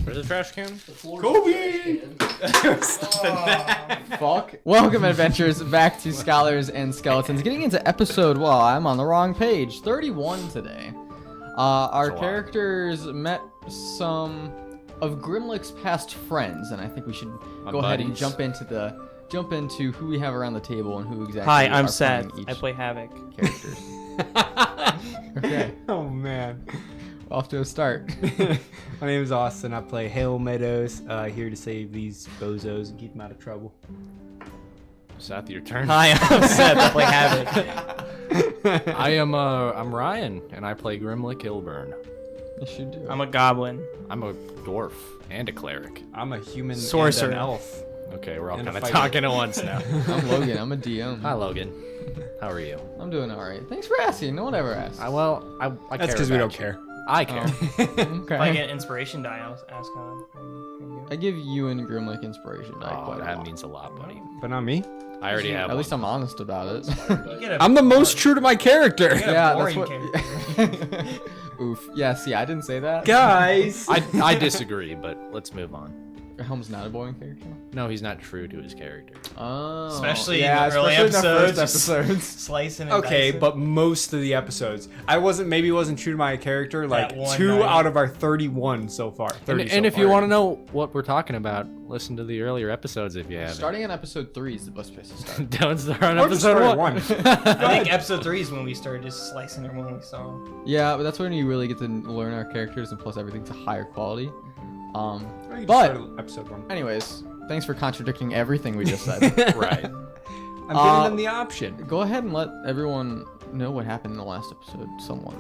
Where's the trash can? Kobe! Fuck. Welcome, adventurers, back to Scholars and Skeletons. Getting into episode, well, I'm on the wrong page, 31 today. Our characters met some of Grimlick's past friends, and I think we should go ahead and jump into who we have around the table and who exactly. Hi, I'm are Seth. playing each I play Havok. Characters. Okay. Oh man. Off to a start. My name is Austin. I play Helm Meadows. Here to save these bozos and keep them out of trouble. Seth, your turn. Hi, I'm Seth. I play Havok. I'm Ryan, and I play Grimlick Ilburn. Yes, you do. I'm a goblin. I'm a dwarf and a cleric. I'm a human Sorcerer. and an elf. Okay, we're all And a kind of fighter. talking at once now. I'm Logan. I'm a DM. Hi, Logan. How are you? I'm doing all right. Thanks for asking. No one ever asks. I That's care because we about don't you. care. I care. If I Okay. get inspiration die, I'll ask how you I give you and Grimlick inspiration. Oh, that means a lot, buddy. But not me. I already have At least one. I'm honest about it. You get a I'm the most true to my character. Yeah, boring that's what. Oof. Yeah. See, I didn't say that. Guys. I disagree, but let's move on. Helm's not a boring character. No, he's not true to his character. Oh. Especially yeah, in the early especially in the first episodes. episodes. slicing and Okay, dicing. but most of the episodes, I wasn't true to my character. Like That one 2 night. out of our 31 so far. 30 And so if you far. want to know what we're talking about, listen to the earlier episodes if you haven't. Starting on episode 3 is the best place to start. Don't start on Or just episode start at 1. I think episode 3 is when we started just slicing everyone we saw. Yeah, but that's when you really get to learn our characters, and plus everything's a higher quality. Or you just But start at episode 1. anyways, thanks for contradicting everything we just said. Right. I'm giving them the option. Go ahead and let everyone know what happened in the last episode. Someone.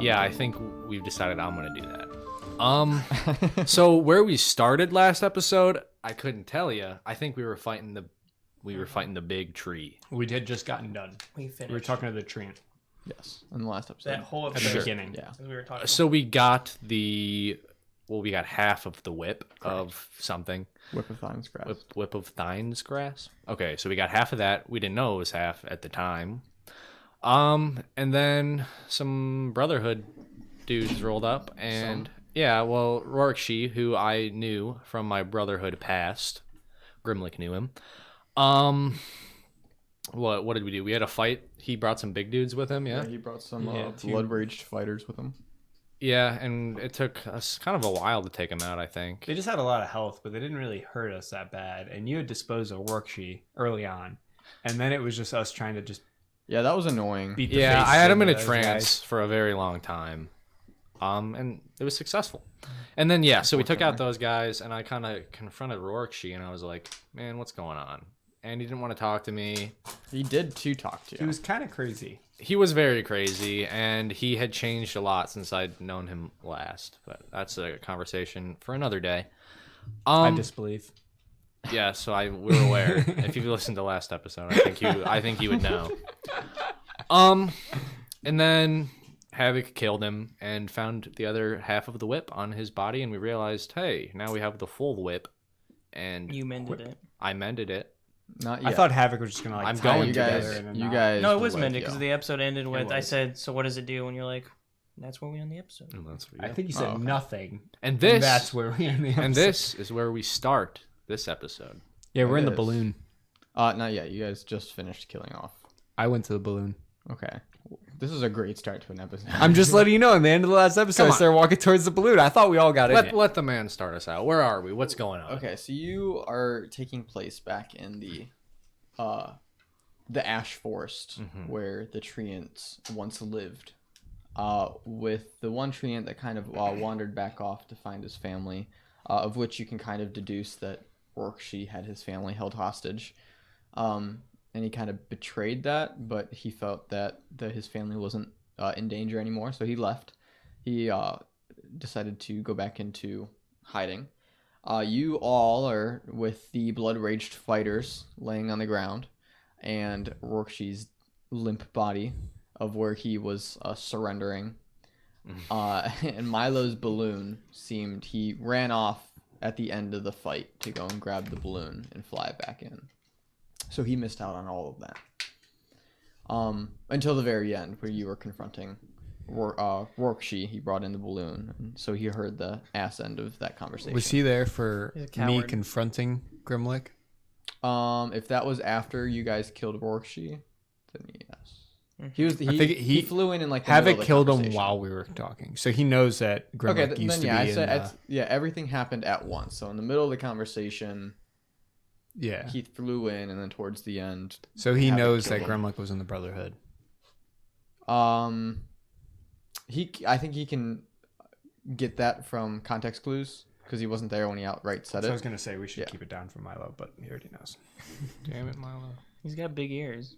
Yeah, I think we've decided I'm gonna do that. So where we started last episode, I couldn't tell you. I think we were fighting the big tree. We had just gotten done. We finished. We were talking to the treant Yes, in the last episode. that whole at the episode. beginning. Yeah. As we were talking. So we got we got half of the whip of something. Whip of Thines Grass. Whip of Thines grass. Okay, so we got half of that. We didn't know it was half at the time. And then some Brotherhood dudes rolled up, and Rorikshi, who I knew from my Brotherhood past, Grimlick knew him. What did we do? We had a fight. He brought some big dudes with him. Yeah. He brought some two- blood-raged fighters with him. Yeah, and it took us kind of a while to take him out, I think. They just had a lot of health, but they didn't really hurt us that bad. And you had disposed of Workshe early on. And then it was just us trying to just Yeah, that was annoying. beat the Yeah, face I had him in a those trance guys. for a very long time. And it was successful. And then, so we took out those guys, and I kind of confronted Rorikshi, and I was like, man, what's going on? And he didn't want to talk to me. He did talk to. He was kind of crazy. He was very crazy, and he had changed a lot since I'd known him last. But that's a conversation for another day. I disbelieve. Yeah, so we're aware. If you've listened to last episode, I think you would know. And then Havok killed him and found the other half of the whip on his body, and we realized, hey, now we have the full whip. And You mended it. I mended it. Not yet. I thought Havok was just going to I'm tie going you them guys. together. And You not- guys. No, it was let mended go. because the episode ended with I was. said, so what does it do? And you're like, that's where we end the episode. And that's what I think you said okay. nothing. And this, That's where we end the episode. and this is where we start this episode. Yeah, we're in the It is. balloon. Not yet. You guys just finished killing off. I went to the balloon. Okay. This is a great start to an episode. I'm just letting you know, in the end of the last episode, I Come on. started walking towards the balloon. I thought we all got in it. Let the man start us out. Where are we? What's going on? Okay, so you are taking place back in the ash forest where the treants once lived. With the one treant that kind of wandered back off to find his family, of which you can kind of deduce that Rorikshi had his family held hostage. And he kind of betrayed that, but he felt that his family wasn't in danger anymore, so he left. He decided to go back into hiding. You all are with the blood-raged fighters laying on the ground, and Rorkshi's limp body of where he was surrendering. And Milo's balloon he ran off at the end of the fight to go and grab the balloon and fly back in. So he missed out on all of that. Until the very end, where you were confronting Rorschach, he brought in the balloon, and so he heard the ass end of that conversation. Was he there for He's a me coward. confronting Grimlick? If that was after you guys killed Rorschach, then yes. He was. I think he flew in like the middle of Havok the killed him conversation. while we were talking, so he knows that Grimlick Okay, used then to yeah, be I said in. everything happened at once. So in the middle of the conversation, Yeah. he flew in, and then towards the end, So he Havok knows that killed him. Grimlick was in the Brotherhood. I think he can get that from context clues because he wasn't there when he outright said So I it. was gonna say we should Yeah. keep it down for Milo, but he already knows. Damn it, Milo. He's got big ears.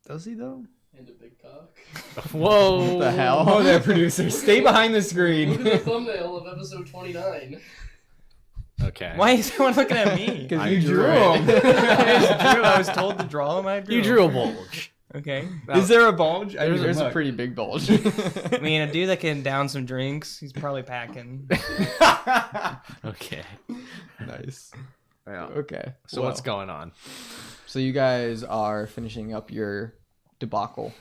Does he though? And a big cock. Whoa. What the hell? Oh, there, producer. Stay behind the screen. Look at the thumbnail of episode 29. Okay. Why is everyone looking at me? Because You drew him. I was told to draw him. I drew. You him. drew a bulge. Okay. Is there a bulge? There's a pretty big bulge. I mean, a dude that can down some drinks, he's probably packing. Okay. Nice. Yeah. Okay. So what's going on? So you guys are finishing up your debacle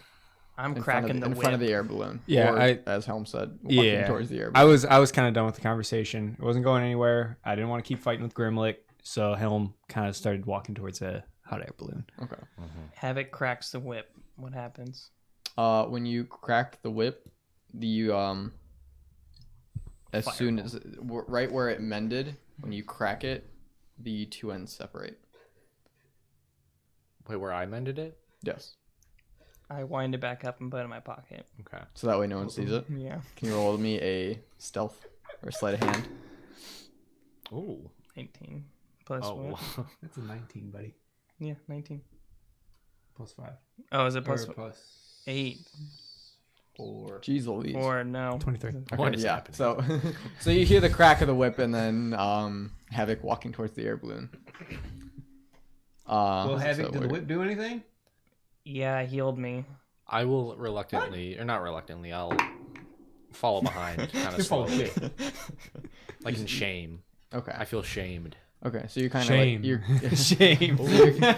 I'm in cracking the in whip. front of the air balloon. Yeah, Or, as Helm said, walking towards the air balloon. I was kind of done with the conversation. It wasn't going anywhere. I didn't want to keep fighting with Grimlick, so Helm kind of started walking towards a hot air balloon. Okay. Havok cracks the whip. What happens? When you crack the whip, as soon as right where it mended, when you crack it, the two ends separate. Wait, where I mended it? Yes. I wind it back up and put it in my pocket. Okay. So that way no one sees it. Yeah. Can you roll me a stealth or sleight of hand? Ooh. 18. Plus Oh. what? That's a 19, buddy. Yeah, 19. Plus 5. Oh, is it plus plus 8? 4. Jeez Louise. 4, no. 23. What is yeah. happening? So, so you hear the crack of the whip, and then Havok walking towards the air balloon. Well, Havok, so did the we're- whip do anything? Yeah, it healed me. I will reluctantly, or not reluctantly, I'll follow behind kind of slowly. Like in shame. Okay. I feel shamed. Okay. So you're kind of Shame. like you're Shame.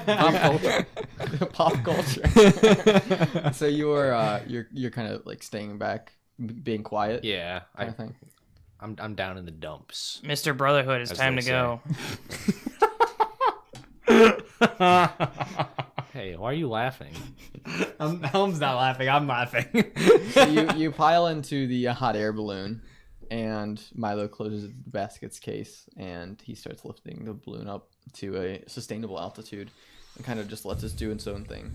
pop culture. Pop culture. So you're kind of like staying back, being quiet. Yeah. Kind of thing. I'm down in the dumps. Mr. Brotherhood, it's As time they to go. Hey, why are you laughing? Helm's not laughing. I'm laughing. So you pile into the hot air balloon, and Milo closes the basket's case, and he starts lifting the balloon up to a sustainable altitude, and kind of just lets it do its own thing.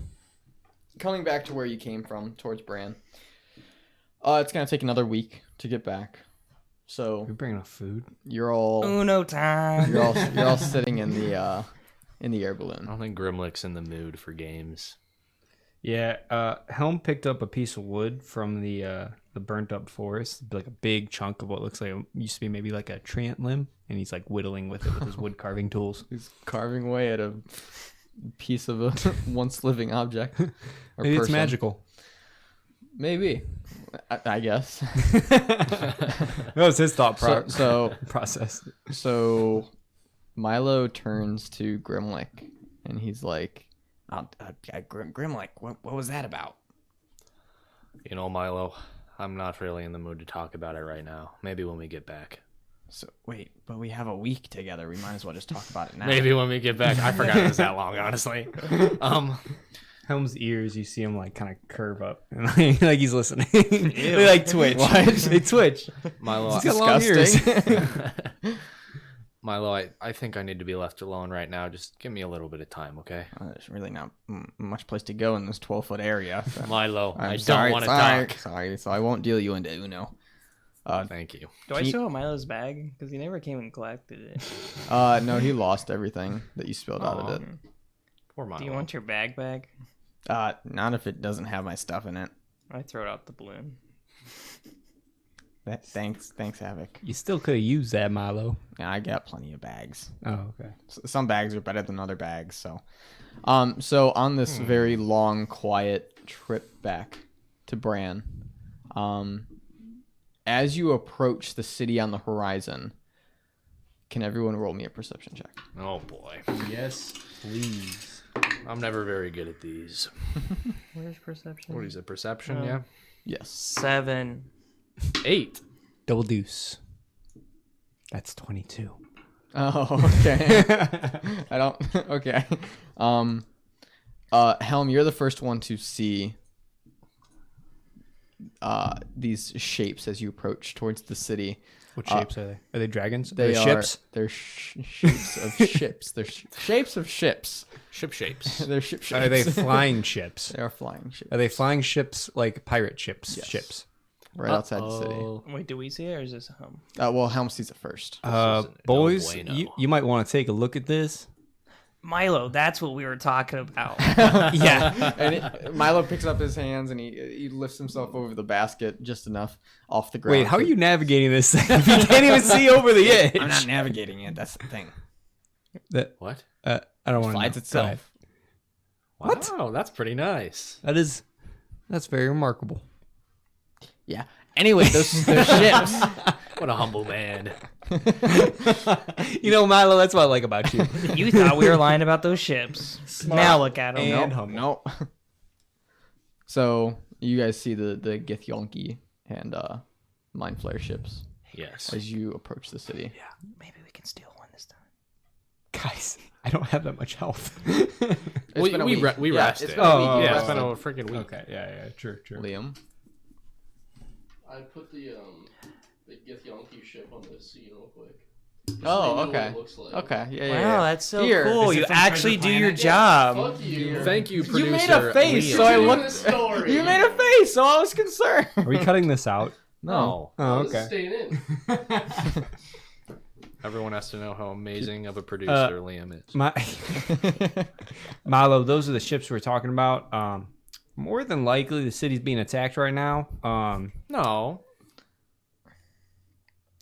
Coming back to where you came from, towards Bran. It's gonna take another week to get back. So You're bringing enough food. you're all Uno time. you're all sitting in the air I balloon. don't think Grimlick's in the mood for games. Yeah, Helm picked up a piece of wood from the burnt up forest, like a big chunk of what looks like used to be maybe like a tree ant limb, and he's like whittling with it with his wood carving tools. He's carving away at a piece of a once living object. Or Maybe it's person. magical. Maybe. I guess. That was his thought So process. Milo turns to Grimlick, and he's like, Grimlick, what was that about? You know, Milo, I'm not really in the mood to talk about it right now. Maybe when we get back. So wait, but we have a week together. We might as well just talk about it now. Maybe when we get back. I forgot it was that long, honestly. Helm's ears, you see him like kind of curve up, and like he's listening. They like twitch. What? They twitch. Milo, He's got long ears. Milo, I think I need to be left alone right now. Just give me a little bit of time, okay? There's really not much place to go in this 12-foot area. So Milo, I'm I sorry, don't want to sorry, talk. Sorry, so I won't deal you into Uno. Thank you. Do I Can you- still have Milo's bag? Because he never came and collected it. No, he lost everything that you spilled out Aw. of it. Poor Milo. Do you want your bag back? Not if it doesn't have my stuff in it. I throw it out the balloon. Thanks, Havok. You still could have used that, Milo. Yeah, I got plenty of bags. Oh, okay. Some bags are better than other bags. So on this very long, quiet trip back to Bran, as you approach the city on the horizon, can everyone roll me a perception check? Oh, boy. Yes, please. I'm never very good at these. Where's perception? What is it, perception? Oh. Yeah. Yes. 7. 8. Double deuce. That's 22. Oh, okay. I don't. Okay. Helm, you're the first one to see these shapes as you approach towards the city. What shapes are they? Are they dragons? They are are ships? They're shapes of ships. They're shapes of ships. Ship shapes. They're ship shapes. Are they flying ships? They are flying ships. Are they flying ships like pirate ships? Yes. Ships. Right outside the city. Wait, do we see it or is this home? Well, Helm sees it first. Boys, no bueno. you might want to take a look at this. Milo, that's what we were talking about. Yeah. And Milo picks up his hands and he lifts himself over the basket just enough off the ground. Wait, how are you navigating this thing if you can't even see over the edge? I'm not navigating it. That's the thing. That, What? I don't want to Slides itself. Wow, that's pretty nice. That's very remarkable. Yeah. Anyway, those ships. What a humble man. You know, Milo, that's what I like about you. You thought we were lying about those ships. Now look at them. And Nope. humble. Nope. So you guys see the Yankee and Mind Flare ships Yes. as you approach the city. Maybe we can steal one this time. Guys, I don't have that much health. It's been a week. We Yeah, rested. it's been a week. You Yeah, it's been a rested. freaking week. Okay, yeah, true. Liam. I put the Yankee ship on the scene real quick. Oh, What okay. it looks like. Okay. Yeah. Wow, that's so Here. cool. Is it You from actually Treasure do your Planet? job. Fuck you. Thank you, producer. You made a face, Liam. so I Continue looked. the story. You made a face, so I was concerned. Are we cutting this out? No. Oh, This is okay. staying in. Everyone has to know how amazing of a producer Liam is. Milo, those are the ships we're talking about. More than likely, the city's being attacked right now. No.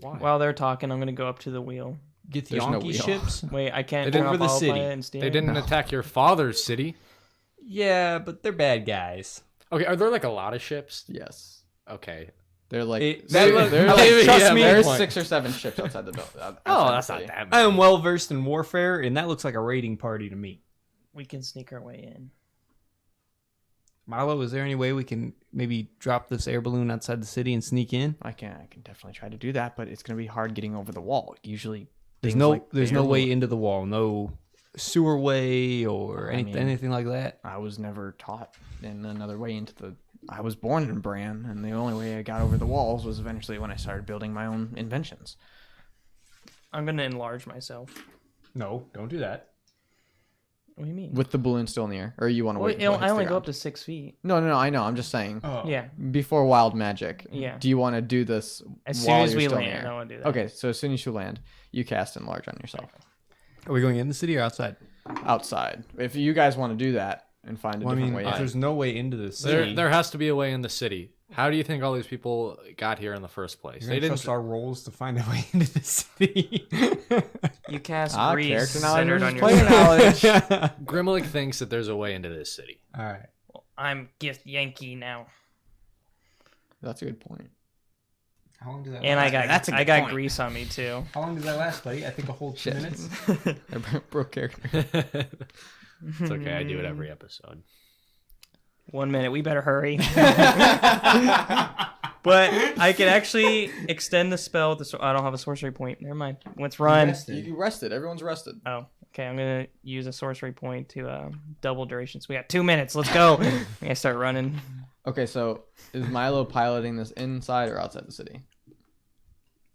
Why? While they're talking, I'm going to go up to the wheel. Get the There's no Yankee wheel. ships. Wait, I can't They turn didn't- off Over the autopilot city. and steer? They didn't attack your father's city. Yeah, but they're bad guys. Okay, are there like a lot of ships? Yes. Okay. They're like. Trust me. There's point. 6 or 7 ships outside the building. Oh, that's not that I many. am well versed in warfare, and that looks like a raiding party to me. We can sneak our way in. Milo, is there any way we can maybe drop this air balloon outside the city and sneak in? I can definitely try to do that, but it's gonna be hard getting over the wall. Usually, There's things no like there's the no air way balloon- into the wall, no sewer way or I mean- anything like that. I was never taught in another way into the. I was born in Bran, and the only way I got over the walls was eventually when I started building my own inventions. I'm going to enlarge myself. No, don't do that. What do you mean? With the balloon still in the air, or you want to wait? Wait, until it I hits only the go up ground? to 6 feet. No, I know. I'm just saying. Oh. Yeah. Before wild magic. Yeah. Do you want to do this As while soon as you're we still in the land, air? I want to do that. Okay, so as soon as you land, you cast enlarge on yourself. Are we going in the city or outside? Outside. If you guys want to do that and find a Well, I different mean, way if in. there's no way into the city, There has to be a way in the city. How do you think all these people got here in the first place? you're They gonna didn't. trust our rolls to find a way into the city. You cast Character grease knowledge centered versus on player yourself. knowledge. Grimlick thinks that there's a way into this city. All right. I'm gift Yankee now. That's a good point. How long does that? And I got That's a I good got point. grease on me too. How long does that last, buddy? I think a whole 2 Shit. minutes. I broke character. It's okay. I do it every episode. 1 minute. We better hurry. But I can actually extend the spell. With I don't have a sorcery point. Never mind. Let's run. You rested. Everyone's rested. Oh, okay. I'm gonna use a sorcery point to double duration. So we got 2 minutes. Let's go. I'm gonna start running Okay, so is Milo piloting this inside or outside the city?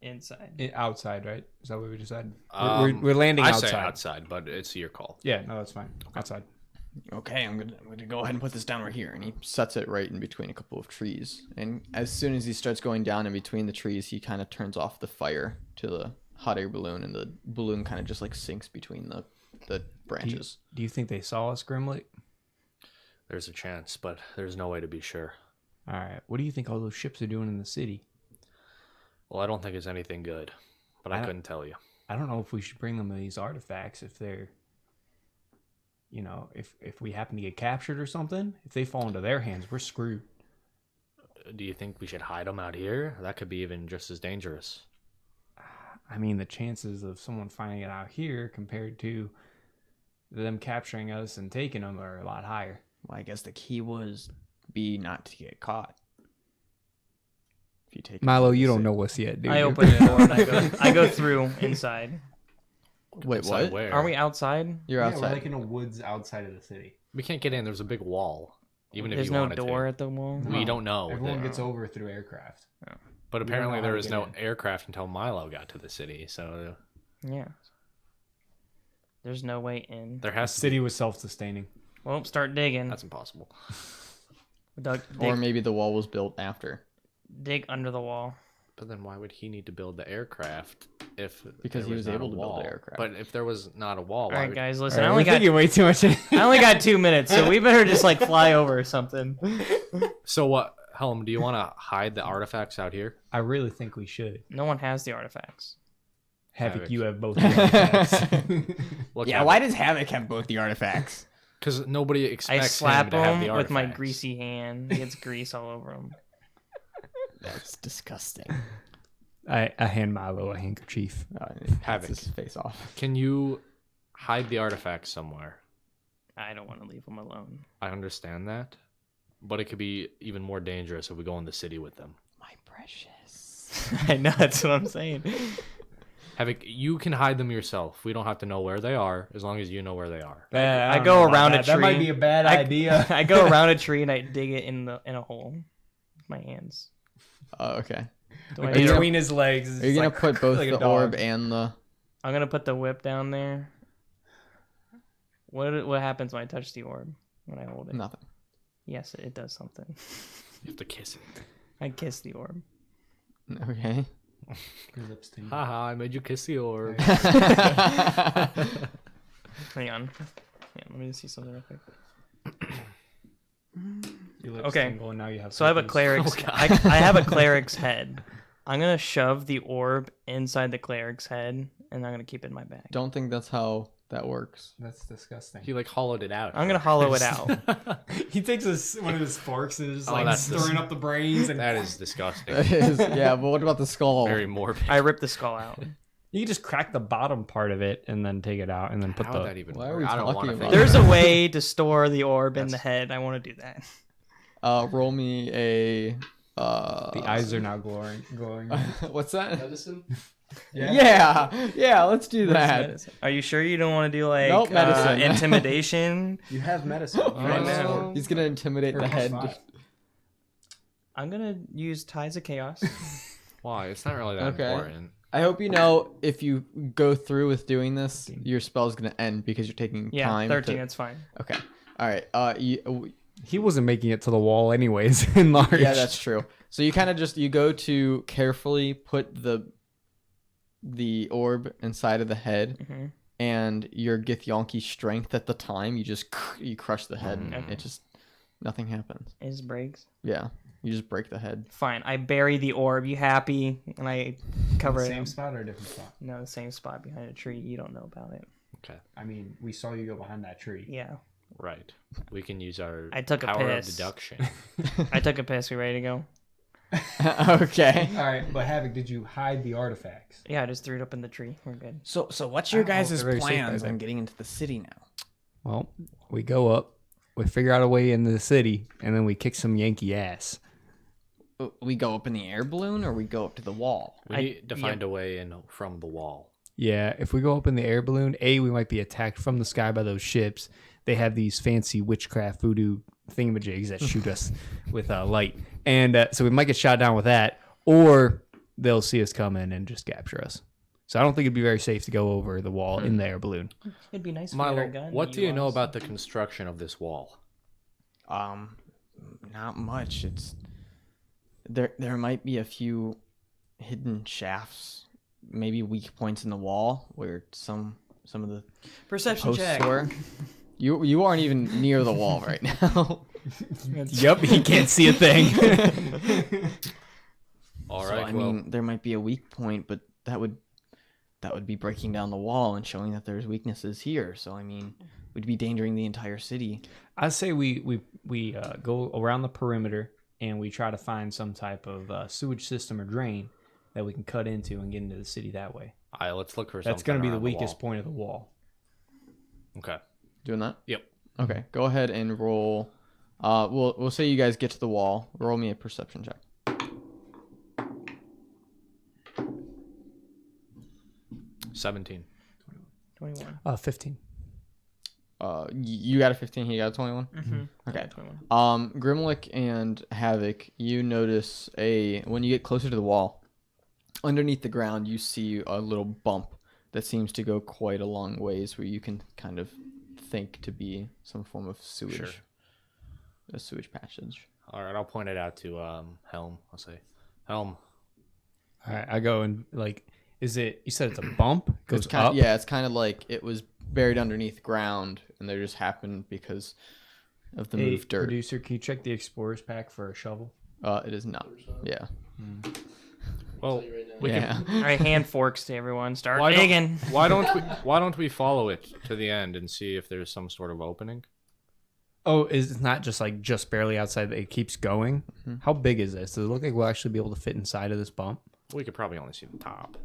inside. Outside, right? Is that what we decided? We're landing I outside. say outside, but it's your call. Yeah, no, that's fine. Outside. Okay, I'm gonna go ahead and put this down right here. And he sets it right in between a couple of trees. And as soon as he starts going down in between the trees, he kind of turns off the fire to the hot air balloon, and the balloon kind of just like sinks between the branches. Do you think they saw us, Grimlick? There's a chance, but there's no way to be sure. All right. What do you think all those ships are doing in the city? Well, I don't think it's anything good, but I I don't- couldn't tell you. I don't know if we should bring them these artifacts if they're, you know, if we happen to get captured or something. If they fall into their hands, we're screwed. Do you think we should hide them out here? That could be even just as dangerous. I mean, the chances of someone finding it out here compared to them capturing us and taking them are a lot higher. Well, I guess the key was B, not to get caught. if you take Milo, it, you don't say- know what's yet, dude. I open the door and I go through inside. Wait, Inside what? where? Are we outside? You're Yeah, outside. we're like in the woods outside of the city. We can't get in. There's a big wall. Even if There's you no wanted door to. at the wall. We don't know. Everyone gets over through aircraft. But don't apparently know there how was to no get aircraft until Milo got to the city. So Yeah. There's no way in. there The has to city was self-sustaining. Well, start digging. That's impossible. Dig, Or maybe the wall was built after. dig under the wall. But then why would he need to build the aircraft if Because there he was not a able to build the wall? aircraft. But if there was not a wall, All why right, would... guys, listen. All right, I only we're got thinking way too much. I only got 2 minutes, so we better just like fly over or something. So what, Helm? Do you want to hide the artifacts out here? I really think we should. No one has the artifacts. Havok, you have both. The artifacts. Look, Yeah, why does Havok have both the artifacts? Because nobody I expects slap him to have the him with my artifacts. greasy hand. He gets grease all over him. That's disgusting. I hand Milo a handkerchief. Havok. His face off. Can you hide the artifacts somewhere? I don't want to leave him alone. I understand that, but it could be even more dangerous if we go in the city with them. My precious. I know, that's what I'm saying. Havok, you can hide them yourself. We don't have to know where they are, as long as you know where they are. I go around a tree. That might be a bad idea. I go around a tree and I dig it in a hole with my hands. Okay. Do I need to- Between his legs. Are you gonna put both like a the dog. orb and the? I'm gonna put the whip down there. What happens when I touch the orb when I hold it? Nothing. Yes, it does something. You have to kiss it. I kiss the orb. Okay. Your lips tingle. Haha, I made you kiss the orb. Hang on. Yeah, let me just see something real quick. Your lips Okay. tingle, and now you have. So I have a herpes. cleric's. I have a cleric's head. I'm gonna shove the orb inside the cleric's head, and I'm gonna keep it in my bag. Don't think that's how that works. That's disgusting. He like hollowed it out. I'm gonna hollow it out. He takes one of his forks and is just Oh, like that's stirring up the brains, and That is disgusting. That is, yeah, but what about the skull? Very morbid. I rip the skull out. you can just crack the bottom part of it and then take it out and then put How the. would that even Why work? are we I don't talking want to about figure There's it a out. way to store the orb in the head. I want to do that. Roll me a. The eyes are now glowing. What's that? Medicine? Yeah, let's do that. Are you sure you don't want to do like Nope, medicine. intimidation? You have medicine. Right now. He's gonna intimidate the head. I'm gonna use Ties of Chaos. Why? It's not really that Okay. important. I hope you know if you go through with doing this, your spell's gonna end because you're taking Yeah, time. 13. To... That's fine. Okay. All right. He wasn't making it to the wall anyways. In large. Yeah, that's true. So you kind of just you go to carefully put the orb inside of the head, Mhm. and your Githyanki strength at the time, you crush the head, and Okay. it just nothing happens. It just breaks. Yeah, you just break the head. Fine. I bury the orb. You happy? And I cover it. Same up. spot or a different spot? No, the same spot behind a tree. You don't know about it. Okay. I mean, we saw you go behind that tree. Yeah. Right. We can use our I took a power piss. of deduction. I took a piss. We ready to go? Okay. All right, but Havok, did you hide the artifacts? Yeah, I just threw it up in the tree. We're good. So what's your Oh, guys' they're very safe, I plans on think. getting into the city now? Well, we go up, we figure out a way into the city, and then we kick some Yankee ass. We go up in the air balloon, or we go up to the wall? We need to find a way in from the wall. Yeah, if we go up in the air balloon, we might be attacked from the sky by those ships. They have these fancy witchcraft voodoo thingamajigs that shoot us with light. And so we might get shot down with that, or they'll see us come in and just capture us. So I don't think it'd be very safe to go over the wall in the air balloon. It'd be nice if we had our Milo, gun. what do you know us. about the construction of this wall? Not much. It's there might be a few hidden shafts, maybe weak points in the wall where some of the Perception posts check? were. You aren't even near the wall right now. Yep, he can't see a thing. All So, right. I well, mean, there might be a weak point, but that would be breaking down the wall and showing that there's weaknesses here. So I mean, we'd be endangering the entire city. I say we go around the perimeter and we try to find some type of sewage system or drain that we can cut into and get into the city that way. all right, let's look for That's something going to be the around weakest wall. point of the wall. Okay. Doing that? Yep. Okay. Go ahead and roll. We'll say you guys get to the wall. Roll me a perception check. 17. 21. 15. You got a 15. He got a 21. Mm-hmm. Okay. 21. Grimlick and Havok, you notice when you get closer to the wall, underneath the ground, you see a little bump that seems to go quite a long ways, where you can kind of think to be some form of sewage. Sure. A sewage passage. All right, I'll point it out to Helm. I'll say, Helm. All right, I go and like, is it? You said it's a bump. Goes It's kind up. yeah, it's kind of like it was buried underneath ground, and there just happened because of the Hey, move dirt. producer, can you check the explorer's pack for a shovel? It is not. Yeah. Well, Tell you right now. we Yeah. All right, hand forks to everyone. Start Why don't- digging. why don't we follow it to the end and see if there's some sort of opening? Oh, it's not just barely outside. It keeps going. How big is this? Does it look like we'll actually be able to fit inside of this bump? We could probably only see the top.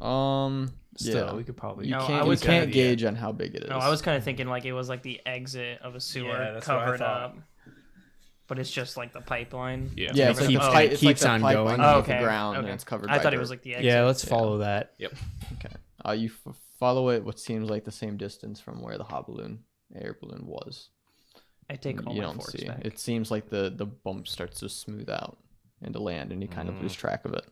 Still, Yeah. we could probably. You No, I can't, was you can't gonna- gauge on how big it is. No, I was kind of thinking like it was like the exit of a sewer Yeah, that's what I covered thought. up. But it's just like the pipeline. Yeah. Yeah, it's like keeps- the pipe. it It's like keeps the on pipe going. underneath Oh, okay. the ground, Okay. and it's covered. I by thought it dirt. was like the exit. Yeah, let's follow that. Okay. You follow it what seems like the same distance from where the air balloon was. I take all You my don't forks see. back. It seems like the bump starts to smooth out into land, and you kind of lose track of it.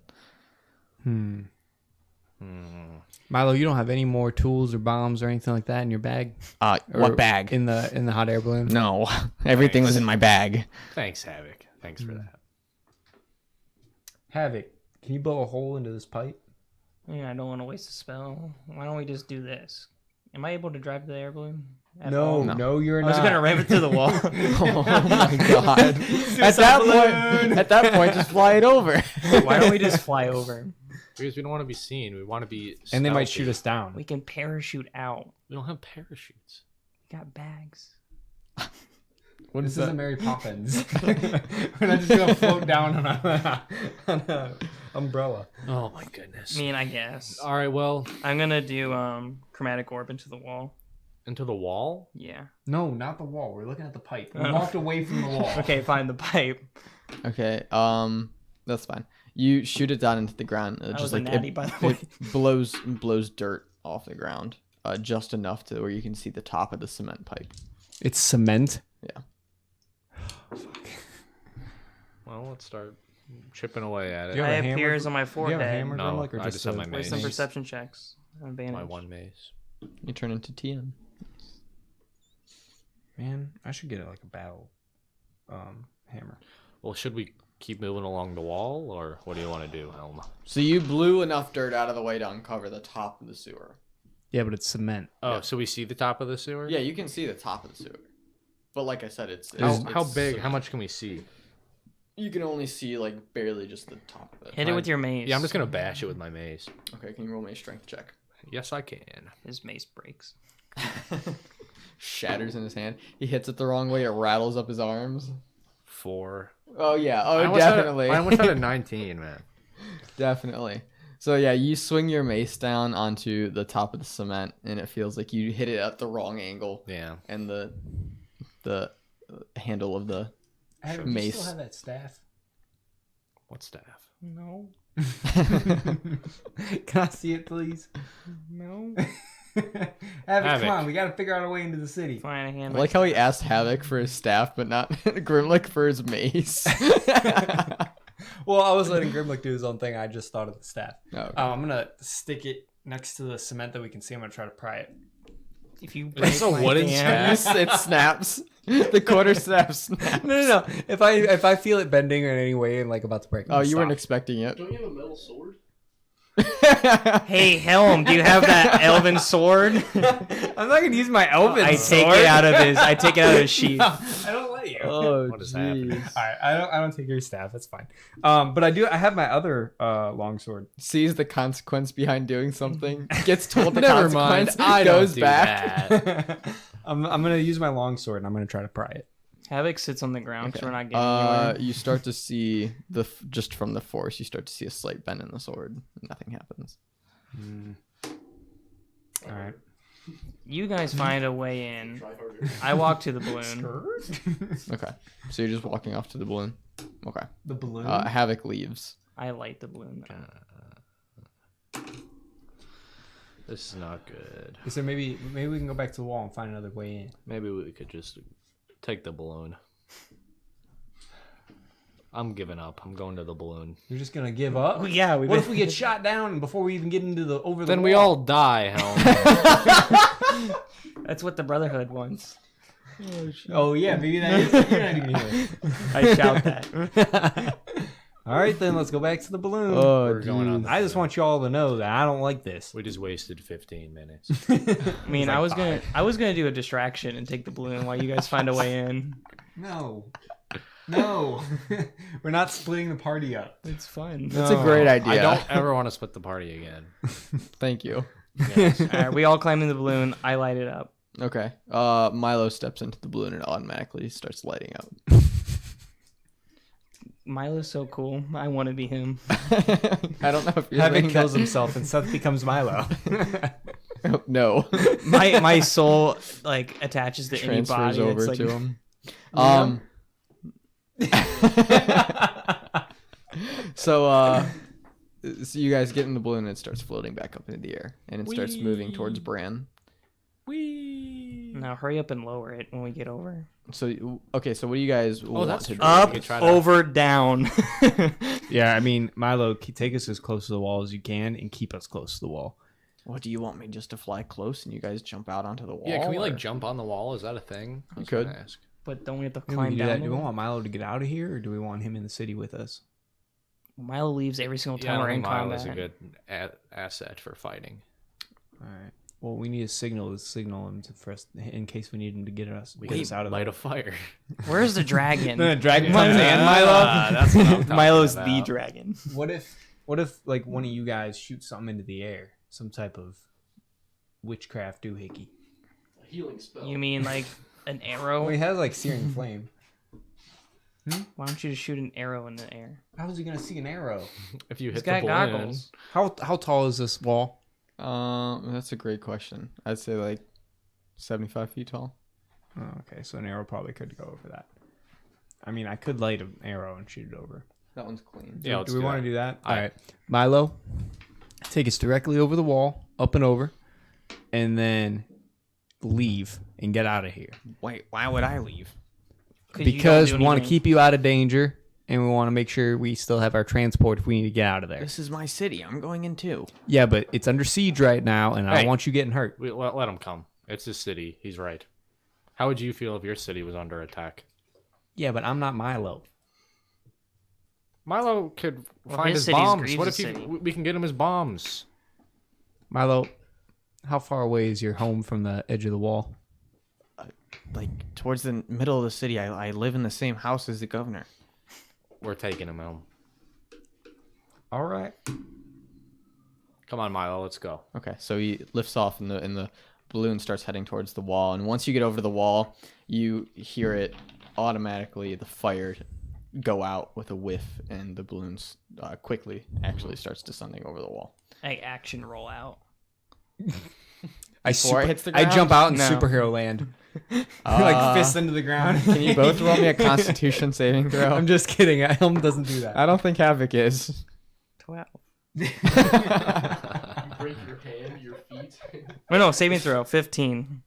Milo, you don't have any more tools or bombs or anything like that in your bag? Or What bag? In the hot air balloon? No, everything was in my bag. Thanks, Havok. Thanks for that. Havok, can you blow a hole into this pipe? Yeah, I don't want to waste a spell. Why don't we just do this? Am I able to drive the air balloon? No, you're I not. was gonna ram it through the wall. Oh my god! At that point, just fly it over. Why don't we just fly over? Because we don't want to be seen. We want to be. And they might stealthy. shoot us down. We can parachute out. We don't have parachutes. We got bags. What is this? Mary Poppins. We're not just gonna float down on an umbrella. Oh my goodness. I mean, I guess. All right. Well, I'm gonna do chromatic orb into the wall. into the wall. Yeah. No, not the wall. We're looking at the pipe. We walked away from the wall. Okay, fine. The pipe. Okay, that's fine. You shoot it down into the ground. That Just was a like natty, by the way. it blows dirt off the ground, just enough to where you can see the top of the cement pipe. It's cement. Yeah. Well, let's start chipping away at it. You I have a have hammer? peers on my Do you forehead. have a hammer, No, Grimlick, or I just just have my a mace. Some mace? perception checks. Advantage. My one mace. You turn into TN. Man, I should get like a battle hammer. Well, should we keep moving along the wall, or what do you want to do, Helm? So you blew enough dirt out of the way to uncover the top of the sewer. Yeah, but it's cement. Oh, so we see the top of the sewer? Yeah, you can see the top of the sewer. But like I said, it's How big? cement. How much can we see? You can only see like barely just the top of it. Hit it with your mace. Yeah, I'm just gonna bash it with my mace. Okay, can you roll me a strength check? Yes, I can. His mace breaks. Shatters in his hand. He hits it the wrong way. It rattles up his arms. 4. Oh yeah. I Oh almost had a- definitely. I almost had a 19, man. Definitely. So yeah, you swing your mace down onto the top of the cement, and it feels like you hit it at the wrong angle, Yeah. and the handle of the Hey, Mace. You still have that staff? What staff? No. Can I see it, please? No. Havok, come on. We got to figure out a way into the city. Fine, I hand I like how he asked Havok for his staff, but not Grimlick for his mace. Well, I was letting Grimlick do his own thing. I just thought of the staff. Oh, okay. I'm going to stick it next to the cement that we can see. I'm going to try to pry it. If you It's a break my wooden hand- It snaps. The quarter staff snaps. No. If I feel it bending in any way and like about to break, Oh, you weren't stop. expecting it. Don't you have a metal sword? Hey, Helm, do you have that elven sword? I'm not gonna use my elven I sword. take it out of his sheath. I don't let you. Oh, What is happening? jeez. All right, I don't take your staff. That's fine. But I have my other longsword. Sees the consequence behind doing something. Gets told the Never mind. consequence. I goes don't do back. that. I'm gonna use my longsword and I'm gonna try to pry it. Havok sits on the ground because Okay. we're not getting anywhere. You start to see just from the force. You start to see a slight bend in the sword. Nothing happens. All right. You guys find a way in. Try harder. I walk to the balloon. Okay, so you're just walking off to the balloon. Okay. The balloon. Havok leaves. I light the balloon. This is not good. Is there maybe we can go back to the wall and find another way in? Maybe we could just take the balloon. I'm giving up. I'm going to the balloon. You're just gonna give up? Yeah. What if we get shot down before we even get into the over the Then wall? we all die, Helm. That's what the Brotherhood wants. Oh yeah, maybe that is. You're not even here. I shout that. All right, then let's go back to the balloon. Oh, We're going on. I just want you all to know that I don't like this. We just wasted 15 minutes. I mean, I was gonna do a distraction and take the balloon while you guys find a way in. No, we're not splitting the party up. It's fun. That's a great idea. I don't ever want to split the party again. Thank you. Yes. All right, we all climb in the balloon. I light it up. Okay. Milo steps into the balloon and automatically starts lighting up. Milo's so cool. I want to be him. I don't know if you're Havok thinking kills that- himself and Seth becomes Milo. Oh, no. My soul like attaches to any Transfers body. over It's like, to him. So you guys get in the balloon and it starts floating back up into the air and it starts moving towards Bran. Now hurry up and lower it when we get over. So okay, so what do you guys want that's to do? true. We Up, could try that. over, down. Yeah, I mean, Milo, take us as close to the wall as you can and keep us close to the wall. What do you want me just to fly close and you guys jump out onto the wall? Yeah, can we like or- jump on the wall? Is that a thing? I You was could. gonna ask. But don't we have to Yeah, we climb can do down? that. the Do we wall? want Milo to get out of here, or do we want him in the city with us? Milo leaves every single Yeah, I time don't we're in think Milo is combat. a good asset for fighting. All right. Well, we need a signal him for us in case we need him to get us out of light there. a fire. Where's the dragon? The dragon Milo- comes and Milo. That's what I'm talking Milo's the about. dragon. What if like one of you guys shoots something into the air, some type of witchcraft doohickey? A healing spell. You mean like an arrow? Well, he has like searing flame. Why don't you just shoot an arrow in the air? How is he gonna see an arrow? If you He's hit the got balloon, goggles. How tall is this wall? That's a great question. I'd say like 75 feet tall. Oh, okay, so an arrow probably could go over that. I mean, I could light an arrow and shoot it over. That one's clean. yeah, let's do we want that. to do that? All All right, Milo, take us directly over the wall, up and over, and then leave and get out of here. Wait, why would I leave? 'Cause you don't Because do we want to anything. keep you out of danger, and we want to make sure we still have our transport if we need to get out of there. This is my city. I'm going in too. Yeah, but it's under siege right now, and I don't Hey. want you getting hurt. Let him come. It's his city. He's right. How would you feel if your city was under attack? Yeah, but I'm not Milo. Milo could find his his city's bombs. What if Greaves' city. we can get him his bombs? Milo, how far away is your home from the edge of the wall? Like towards the middle of the city. I live in the same house as the governor. We're taking him home. All right. Come on, Milo. Let's go. Okay, so he lifts off and the balloon starts heading towards the wall. And once you get over to the wall, you hear it automatically, the fire go out with a whiff, and the balloons quickly actually starts descending over the wall. Like action roll out. Before it hits the I ground? jump out in No. superhero land. Like fist into the ground. Can you both roll me a Constitution saving throw? I'm just kidding. Helm doesn't do that. I don't think Havok is. 12. You break your hand, your feet. No, saving throw. 15.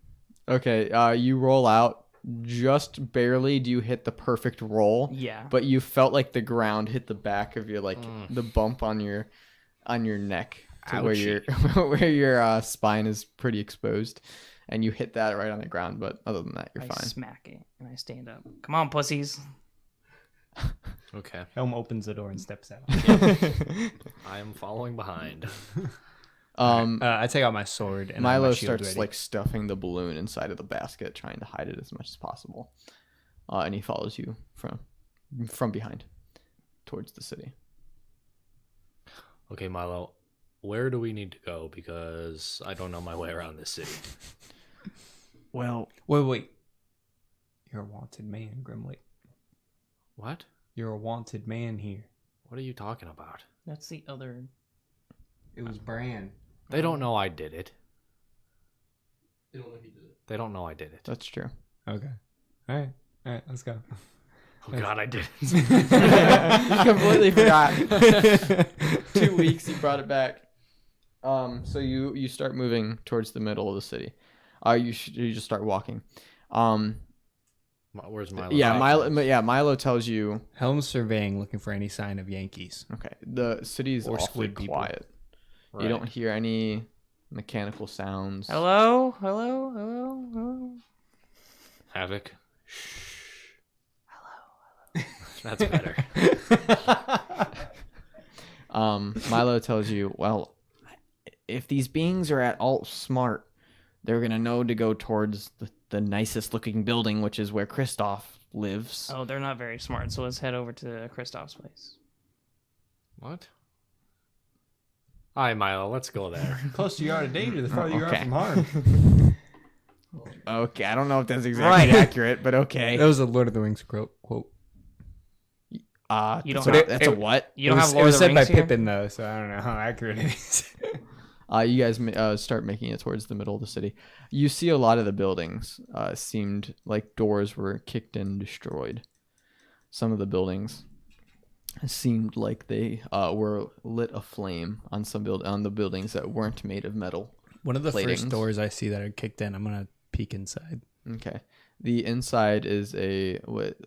Okay, you roll out just barely. Do you hit the perfect roll? Yeah. But you felt like the ground hit the back of your the bump on your neck to where your where your spine is pretty exposed, and you hit that right on the ground. But other than that, you're I fine. smack it and I stand up. Come on, pussies. Okay. Helm opens the door and steps out. I am following behind. I take out my sword and I have Milo my shield starts ready. like stuffing the balloon inside of the basket, trying to hide it as much as possible. And he follows you from behind towards the city. Okay, Milo. Where do we need to go? Because I don't know my way around this city. Well, Wait. You're a wanted man, Grimlick. What? You're a wanted man here. What are you talking about? That's the other. It was Bran. They don't know I did it. They don't know he did it. They don't know I did it. that's true. Okay. All right, let's go. Oh God, I did it. You completely forgot. 2 weeks, he brought it back. So you start moving towards the middle of the city. You just start walking. Where's Milo? Milo tells you. Helm's surveying, looking for any sign of Yankees. Okay, the city's Or awfully squid people. quiet. Right. You don't hear any mechanical sounds. Hello? Hello? Hello? Hello? Havok. Hello. That's better. Milo tells you, well, if these beings are at all smart, they're gonna know to go towards the nicest looking building, which is where Kristoff lives. Oh, they're not very smart, so let's head over to Kristoff's place. What? All right, Milo, let's go there. The closer you are to danger, the farther you are Okay. from harm. Okay, I don't know if that's exactly accurate, but okay. That was a Lord of the Rings quote. You don't so have- that's a what? You don't have It Lord was of the said by Rings here? Pippin, though, so I don't know how accurate it is. You guys start making it towards the middle of the city. You see a lot of the buildings seemed like doors were kicked and destroyed. Some of the buildings seemed like they were lit aflame on on the buildings that weren't made of metal. One of the Platings. first doors I see that are kicked in, I'm going to peek inside. Okay. The inside is a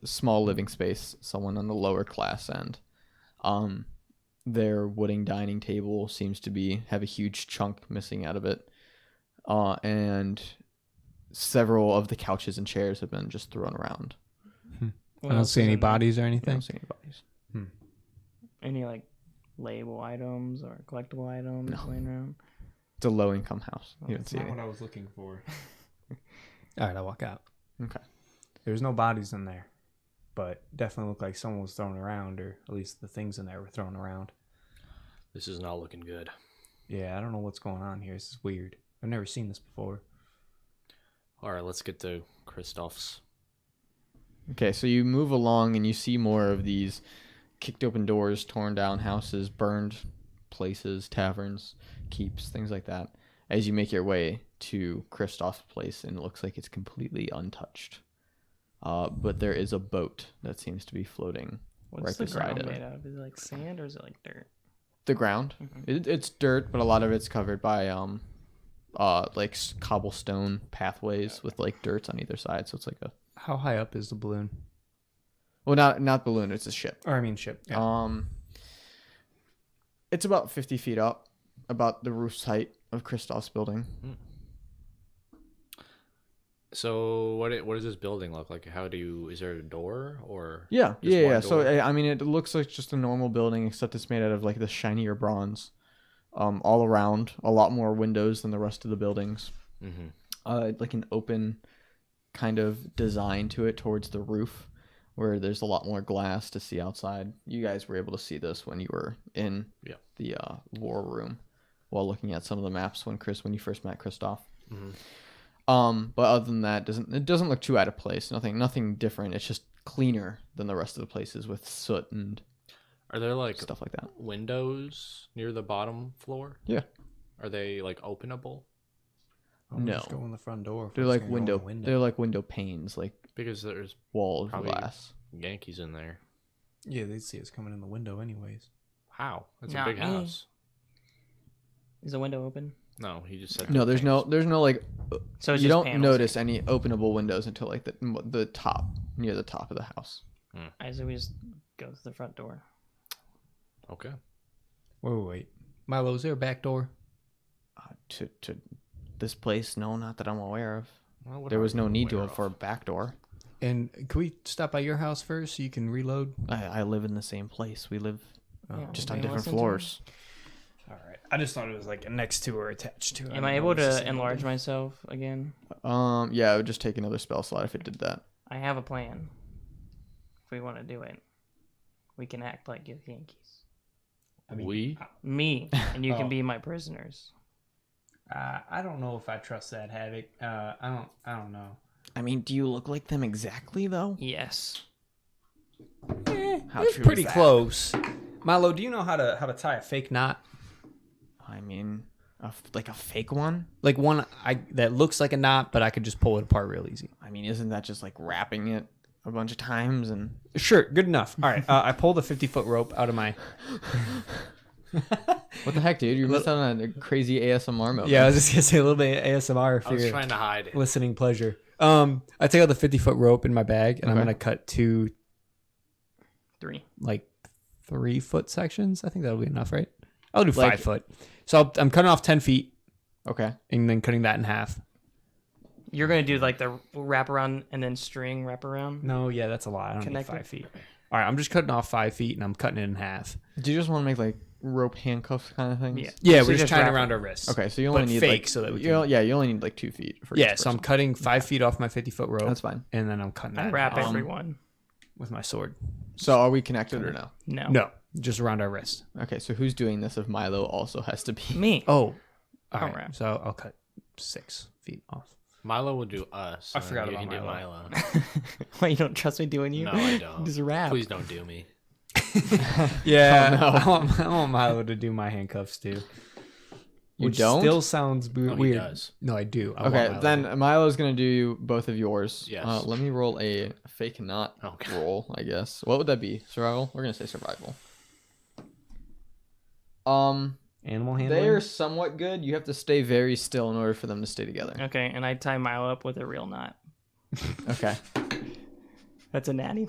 small living space, someone on the lower class end. Their wooden dining table seems to have a huge chunk missing out of it. And several of the couches and chairs have been just thrown around. What I don't else see is any in there? bodies or I anything. don't see any bodies. Any like label items or collectible items No. laying around? It's a low income house. You don't see it. I was looking for. All right, I walk out. Okay. There's no bodies in there, but definitely looked like someone was thrown around, or at least the things in there were thrown around. This is not looking good. Yeah, I don't know what's going on here. This is weird. I've never seen this before. All right, let's get to Kristoff's. Okay, so you move along and you see more of these kicked open doors, torn down houses, burned places, taverns, keeps, things like that, as you make your way to Kristoff's place, and it looks like it's completely untouched. But there is a boat that seems to be floating What's right the beside ground it. made out of? Is it like sand or is it like dirt? The ground, it's dirt, but a lot of it's covered by like cobblestone pathways with like dirt on either side. So it's like a How high up is the balloon? well, not balloon, it's a ship. Or I mean ship. Yeah. It's about 50 feet up, about the roof's height of Kristoff's building. So what does this building look like? Is there a door or? Yeah, Just yeah, one yeah. So door? I mean, it looks like just a normal building, except it's made out of like the shinier bronze. All around, a lot more windows than the rest of the buildings. Mm-hmm. Like an open kind of design to it towards the roof, where there's a lot more glass to see outside. You guys were able to see this when you were in the war room, while looking at some of the maps when you first met Kristoff. Mm-hmm. But other than that, it doesn't look too out of place. Nothing different. It's just cleaner than the rest of the places with soot and Are there like stuff like that. windows near the bottom floor? Yeah. Are they like openable? I'm no. Just go in the front door. if They're we're just like gonna go in window. the They're like window panes, like Because there's wall of Probably- glass. Yankees in there. Yeah, they'd see us coming in the window anyways. How? That's Not a big me. house. Is the window open? No, he just said No, there's no like So it's you just don't panels. notice any openable windows until like the top near the top of the house. I say we just go to the front door. Okay. Wait. Milo, is there a back door? To this place, no, not that I'm aware of. Well, what There are was you no need aware for a of? back door. And can we stop by your house first so you can reload? I live in the same place. We live Yeah, just we on different listen to floors. All right. I just thought it was like next to or attached to. Am I able to enlarge myself again? Yeah, it would just take another spell slot if it did that. I have a plan. If we want to do it, we can act like Yankees. We? Me and you Oh. can be my prisoners. I don't know if I trust that Havok. I don't know. I mean, do you look like them exactly though? Yes. How It's true pretty is that? close. Milo, do you know how to tie a fake knot? I mean, like a fake one. Like one that looks like a knot, but I could just pull it apart real easy. I mean, isn't that just like wrapping it a bunch of times and? Sure, good enough. All right, I pull the 50-foot rope out of my What the heck, dude? You missed out on a crazy ASMR moment. Yeah, I was just gonna say a little bit of ASMR for I was your trying to hide it. listening pleasure. I take out the 50-foot rope in my bag, and I'm Okay. gonna cut 2 3. 3-foot sections. I think that'll be enough, right? I'll do Like- 5 foot. So I'm cutting off 10 feet Okay. and then cutting that in half. You're gonna do like the wrap around and then string wrap around. No, yeah, that's a lot. I don't Connect need it. 5 feet. All right, I'm just cutting off 5 feet and I'm cutting it in half. Do you just want to make like rope handcuffs kind of things? Yeah. Yeah, So we're you just just tying wrap around it. our wrists. Okay, so you only But need fake like so that we you can. you only need like 2 feet for Yeah, each so I'm person. cutting 5 feet off my 50-foot rope. That's fine. And then I'm cutting that I in wrap half everyone. with my sword. So are we connected or no? No. No, just around our wrist. Okay, so who's doing this if Milo also has to be? Me. Oh, all I'll right. wrap. So I'll cut 6 feet off. Milo will do us. I and forgot you about can do Milo. Why you don't trust me doing you? No, I don't. Just wrap. Please don't do me. Yeah, Oh, no. I want Milo to do my handcuffs too. You Which don't? still sounds Oh, he weird. does. No, I do. I want Okay, Milo then to. Milo's gonna do both of yours. Yes. Let me roll a fake knot Okay. roll, I guess. What would that be? Survival? We're gonna say survival. Animal handling. They are somewhat good. You have to stay very still in order for them to stay together. Okay, and I tie Milo up with a real knot. Okay. That's a natty.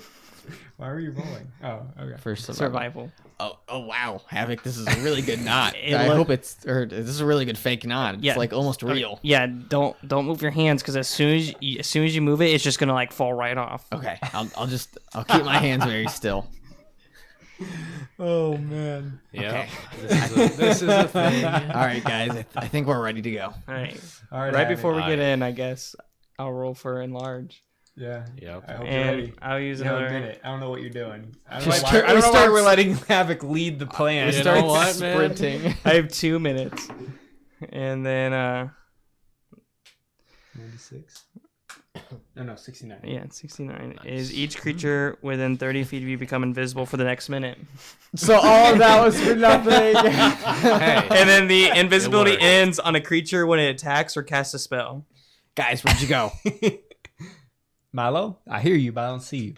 Why are you rolling? Oh, okay. For survival. Survival. Oh wow, Havok, this is a really good knot. It I look- hope it's this is a really good fake knot. It's Yeah. like almost real. Yeah, don't move your hands because as soon as you move it, it's just gonna like fall right off. Okay, I'll keep my hands very still. Oh man. Yeah. Okay. This is a thing. All right, guys, I think we're ready to go. All right. All right. Right before we Alright. get in, I guess I'll roll for enlarge, Yeah. Yep. I hope you're and ready. I'll use You have a another. minute. I don't know what you're doing. I don't Just know why, start- I don't we know why start- we're letting Havok lead the plan. You Start know what, man? sprinting. I have 2 minutes, and then 96. No, 69. yeah, 69 is each creature within 30 feet of you become invisible for the next minute, So all of that was for nothing. Hey. and then the invisibility worked. ends on a creature when it attacks or casts a spell. Guys, where'd you go? Milo, I hear you, but I don't see you.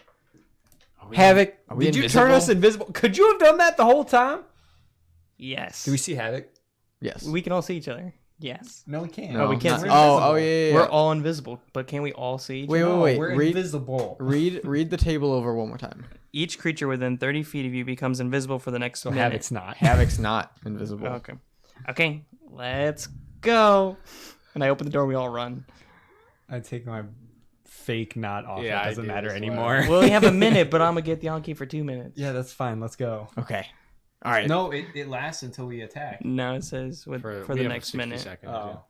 we- Havok, are we did you turn invisible? us invisible? Could you have done that the whole time? Yes. Do we see Havok? Yes. We can all see each other. Yes. No, we can't. No, we can't not- see Oh, yeah. We're all invisible, but can we all see each Wait, other? wait, wait. We're Read, invisible. read the table over one more time. Each creature within 30 feet of you becomes invisible for the next So minute. Havok's not. Havok's not invisible. Okay. Okay, let's go. And I open the door, we all run. I take my fake knot off. Yeah, it I doesn't do matter as well. anymore. We only have a minute, but I'm going to get the Yankee for 2 minutes. Yeah, that's fine. Let's go. Okay. All right. No, it lasts until we attack. No, it says for we the have next 60 minute. Seconds, Oh.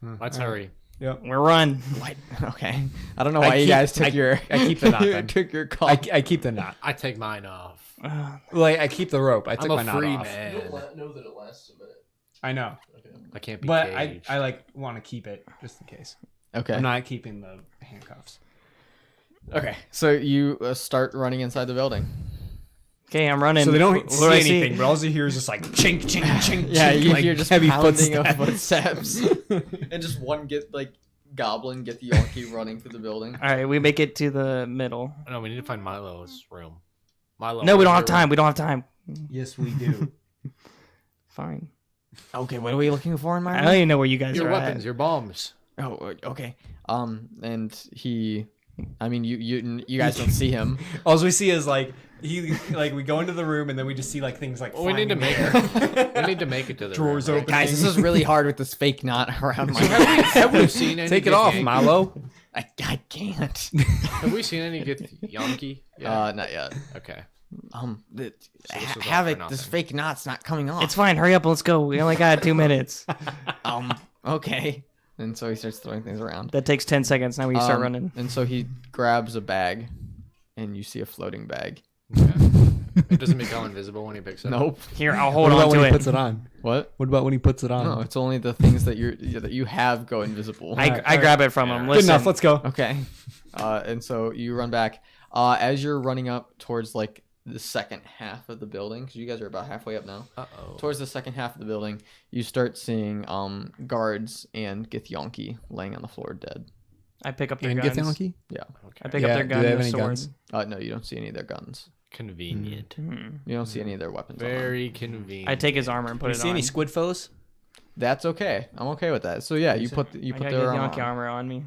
yeah. Let's hurry. Yep. We run. What? Okay. I don't know I why you keep- guys took I- your. I keep the knot you then. took your call. I keep the knot. I take mine off. Like I keep the rope. I took I'm my a knot free off. You man. don't know that it lasts a minute. I know, Okay. I can't be but caged. I like want to keep it just in case. Okay. I'm not keeping the handcuffs. Okay. So you start running inside the building. Okay, I'm running. So they don't What see do I anything, but all you hear is just like chink, chink, chink. Yeah, chink, you like hear just heavy pounding of footsteps. footsteps, and just one goblin get the Yankee running through the building. All right, we make it to the middle. No, we need to find Milo's room. Milo. No, we don't where's have your time. room? We don't have time. Yes, we do. Fine. Okay, what are we looking for in my I room? don't even know where you guys Your are weapons, at. your bombs. Oh, okay. And he, I mean, you guys don't see him. All we see is like we go into the room and then we just see like things like. Well, we need to flying make in the air. it. We need to make it to the Drawers room. open. Guys, this is really hard with this fake knot around my Have neck. have we seen any? Take it good off, Yankee? Milo. I can't. Have we seen any good Yankee? Yeah. Not yet. Okay. The, this is all for Havok, this nothing. fake knot's not coming off. It's fine. Hurry up and let's go. We only got 2 minutes. Okay. And so he starts throwing things around. That takes 10 seconds. Now we start running. And so he grabs a bag, and you see a floating bag. Okay. It doesn't become invisible when he picks it up. Nope. Here, I'll hold What about on when to he it. puts it on? What? What about when he puts it on? No, it's only the things that you have go invisible. I grab it from him. Good Good Listen, enough. Let's go. Okay. And so you run back. As you're running up towards like the second half of the building, because you guys are about halfway up now. Uh-oh. Towards the second half of the building, you start seeing guards and Githyanki laying on the floor dead. I pick up their And guns. Githyanki? Yeah. I pick Yeah, up their do gun they and have a any sword. guns? No, you don't see any of their guns. Convenient. Hmm. You don't see any of their weapons. on them. Very convenient. I take his armor and put You it see on. any squid foes? That's okay. I'm okay with that. So yeah, you put I got their Yankee armor on. armor on me.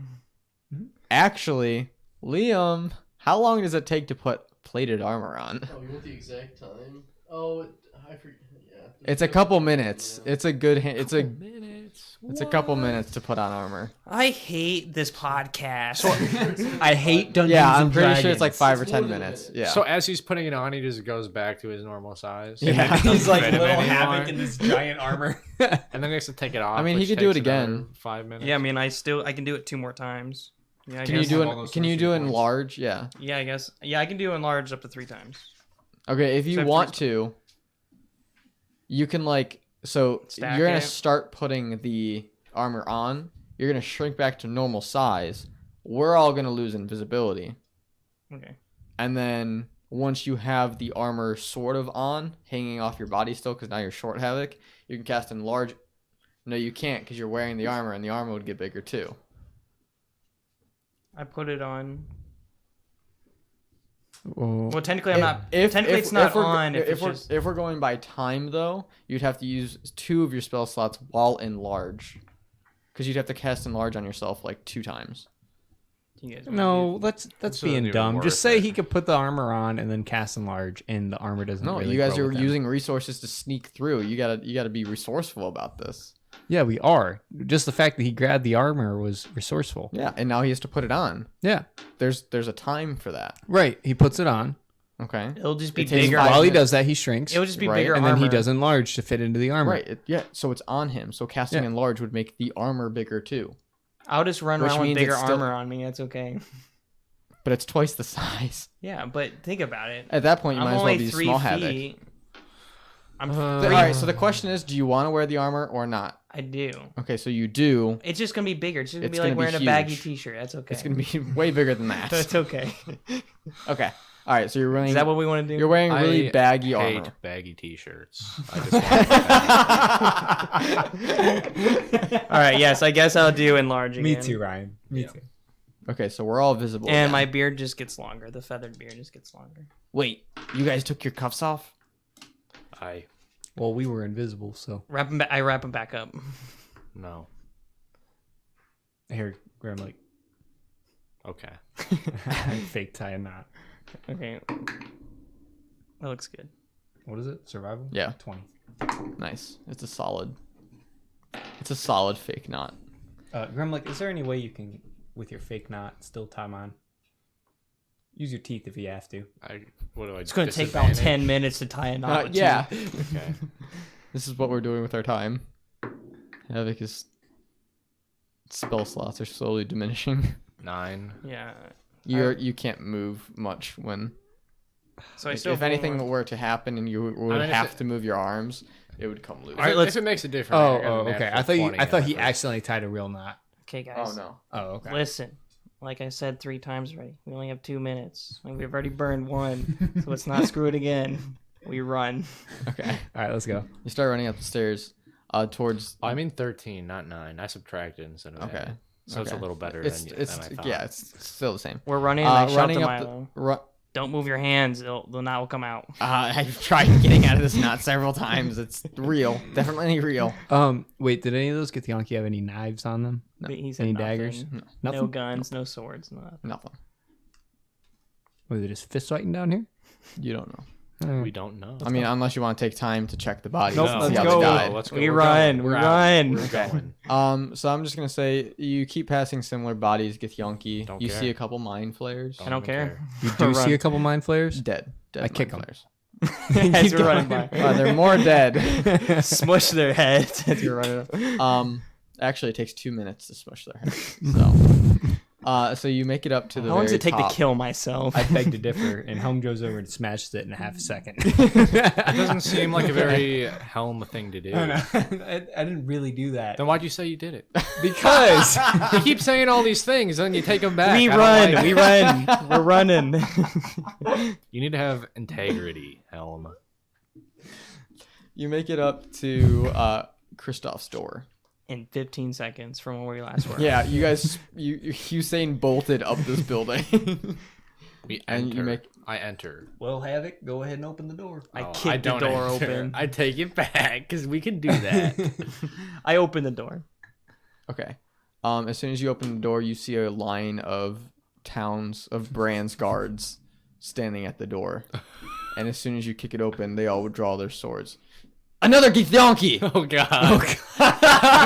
Actually, Liam, how long does it take to put plated armor on? Oh, you want the exact time? Oh, I forget. Yeah. It's a couple minutes. Yeah. It's a good. It's a minutes. It's a couple minutes to put on armor. I hate this podcast. I hate Dungeons Yeah, I'm and pretty Dragons. sure it's like 5 or It's more 10 than a minutes. minute. Yeah. So as he's putting it on, he just goes back to his normal size. Yeah. He's like Fit him little anymore. Havok in this giant armor. And then he has to take it off. I mean, he which could do it takes another again. 5 minutes. Yeah, I mean, I can do it 2 more times. Yeah, I Can you guess. do all it? those Can you first do few it in points. large? Yeah. Yeah, I guess. Yeah, I can do enlarge up to 3 times. Okay, if you Except want for- to, you can like so Stack you're gonna it. start putting the armor on. You're gonna shrink back to normal size. We're all gonna lose invisibility, Okay. and then once you have the armor sort of on, hanging off your body still, because now you're short Havok, you can cast enlarge. No, you can't because you're wearing the armor, and the armor would get bigger too. I put it on. Well, Well, technically, I'm not. Technically, it's not on. If we're going by time though, you'd have to use 2 of your spell slots while enlarge, because you'd have to cast enlarge on yourself like 2 times. You guys no, that's This being isn't even dumb. worth Just say it. he could put the armor on and then cast enlarge, and the armor doesn't. No, really you guys grow are with him. using resources to sneak through. You gotta be resourceful about this. Yeah, we are. Just the fact that he grabbed the armor was resourceful. Yeah, and now he has to put it on. Yeah, There's a time for that. right. He puts it on. Okay. It'll just be It takes bigger. five While he minutes. does that, he shrinks. It'll just be Right, bigger and then armor. he does enlarge to fit into the armor. Right. Yeah. So it's on him. So casting Yeah. enlarge would make the armor bigger too. I'll just run Which around with means bigger it's still- armor on me. That's okay. But it's twice the size. Yeah, but think about it. At that point, you I'm might as well only be 3 small Havok. feet. I'm All 3. right. So the question is, do you want to wear the armor or not? I do. Okay. So you do. It's just gonna be bigger. It's just gonna It's be like gonna be wearing a baggy huge. T-shirt. That's okay. It's gonna be way bigger than that. That's okay. Okay. All right. So you're wearing. Is that what we want to do? You're wearing really I baggy hate armor. baggy t-shirts. I just want All right. Yes, I guess I'll do enlarge again. Me too, Ryan. Me Yeah. too. Okay. So we're all visible. And again. my beard just gets longer. The feathered beard just gets longer. Wait. You guys took your cuffs off? I Well, we were invisible, so Wrap him. I wrap him back up. no. here, Grimlick. Okay. Fake tie a knot. Okay. That looks good. What is it? Survival? Yeah. 20. Nice. It's a solid. It's a solid fake knot. Grimlick, is there any way you can, with your fake knot, still tie them on? Use your teeth if you have to. What do I? It's gonna take about 10 minutes to tie a knot. with Yeah. Okay. This is what we're doing with our time. Havok is spell slots are slowly diminishing. 9. two. Yeah. You can't move much when So I if still. have anything one more. were to happen and you would mean, if have it- to move your arms, it would come loose. If, Alright, it, let's- if it makes it different. Oh, I got a okay. I natural thought 20 I thought on he my first. accidentally tied a real knot. Okay, guys. Oh no. Oh, okay. Listen, like I said 3 times already, we only have 2 minutes. And we've already burned 1, so let's not screw it again. We run. Okay. All right, let's go. You start running up the stairs towards Oh, I mean 13, not 9. I subtracted instead of Okay. added. So it's a Okay. little better it's than, it's than I thought. yeah, it's still the same. We're running. And I shout running to up Milo. the Don't move your hands. The knot will come out. I've tried getting out of this knot several times. It's real. Definitely real. Wait, did any of those Githyanki have any knives on them? No. He said Any nothing. daggers? No. Nothing. No guns, no swords, no nothing. Nothing. Was it just fist fighting down here? You don't know. We don't know. I mean, unless you want to take time to check the bodies Nope, and let's see how go. they died. Let's go. We We're run, going. we We're out. run. We're going. So I'm just gonna say you keep passing similar bodies, Githyanki. Don't You care. see a couple mind flares. I don't even care. You do see Run. a couple mind flares? Dead. Dead I kick mind 'em. flares. As we're running by. They're more dead. Smush their heads as you're running up. Actually, it takes 2 minutes to smush their heads. So you make it up to the How long does very it take top. to kill myself? I beg to differ, and Helm goes over and smashes it in a half a second. It doesn't seem like a very Helm thing to do. I didn't really do that. Then why'd you say you did it? Because You keep saying all these things, and then you take them back. we I don't run. like We it. run. We're running. You need to have integrity, Helm. You make it up to Kristoff's door. In 15 seconds from where we last were. Yeah, you guys, Usain bolted up this building. We And enter. you make- I enter. Well, Havok, go ahead and open the door. I Oh, kick the don't door enter. open. I take it back because we can do that. I open the door. Okay. As soon as you open the door, you see a line of Brand's guards standing at the door. And as soon as you kick it open, they all withdraw their swords. Another Yankee! Oh god.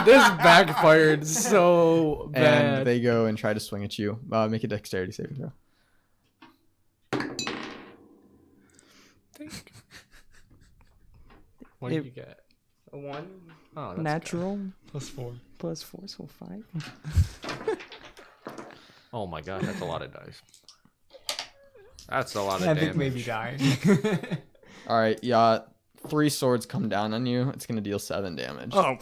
This backfired so bad. And they go and try to swing at you. Make a dexterity saving throw. What did you get? A 1. Oh, that's Natural. +4. +4, so 5. good. Oh my god, that's a lot of dice. That's a lot of Havok damage. maybe die. All right, yeah. 3 swords come down on you. It's gonna deal 7 damage Oh,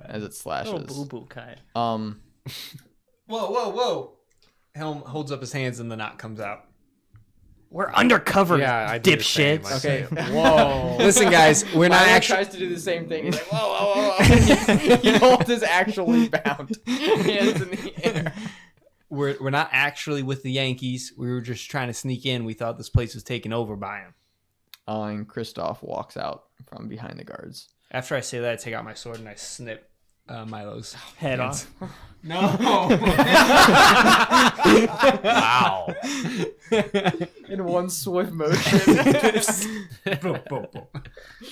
as it slashes. boo boo cut. Whoa, whoa, whoa. Helm holds up his hands and the knot comes out. We're undercover, Yeah, I do the same. dipshits. I say, Okay. Whoa. Listen, guys, we're not Milo actually. tries to do the same thing. He's like, whoa, whoa, whoa, whoa. He holds his actually bound hands in the air. We're not actually with the Yankees. We were just trying to sneak in. We thought this place was taken over by them. And Kristoff walks out from behind the guards. After I say that, I take out my sword and I snip Milo's Head hands. off. No. Wow. In one swift motion.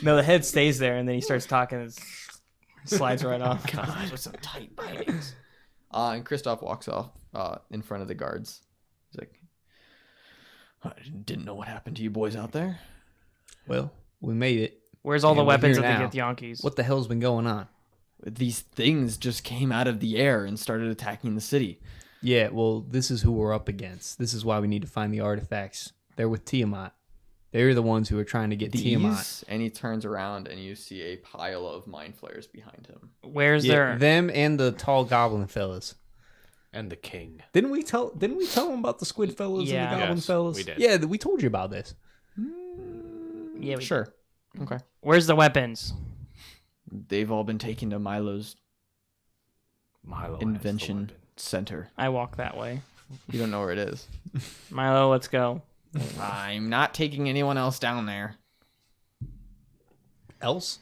No, the head stays there, and then he starts talking. And slides right off. Those are some tight bindings. And Kristoff walks off in front of the guards. He's like, I didn't know what happened to you boys out there. Well, we made it. Where's all the And we're weapons here that they now. get Yankees? What the hell's been going on? These things just came out of the air and started attacking the city. Yeah, well, this is who we're up against. This is why we need to find the artifacts. They're with Tiamat. They're the ones who are trying to get Tiamat. These, and he turns around and you see a pile of mind flayers behind him. Where's Yeah, their? them and the tall goblin fellas. And the king. Didn't we tell them about the squid fellas Yeah. and the goblin Yes, fellas? we did. Yeah, we told you about this. Yeah, we- Sure. Okay. Where's the weapons? They've all been taken to Milo's Milo has the invention weapon. center. I walk that way. You don't know where it is. Milo, let's go. I'm not taking anyone else down there. Else?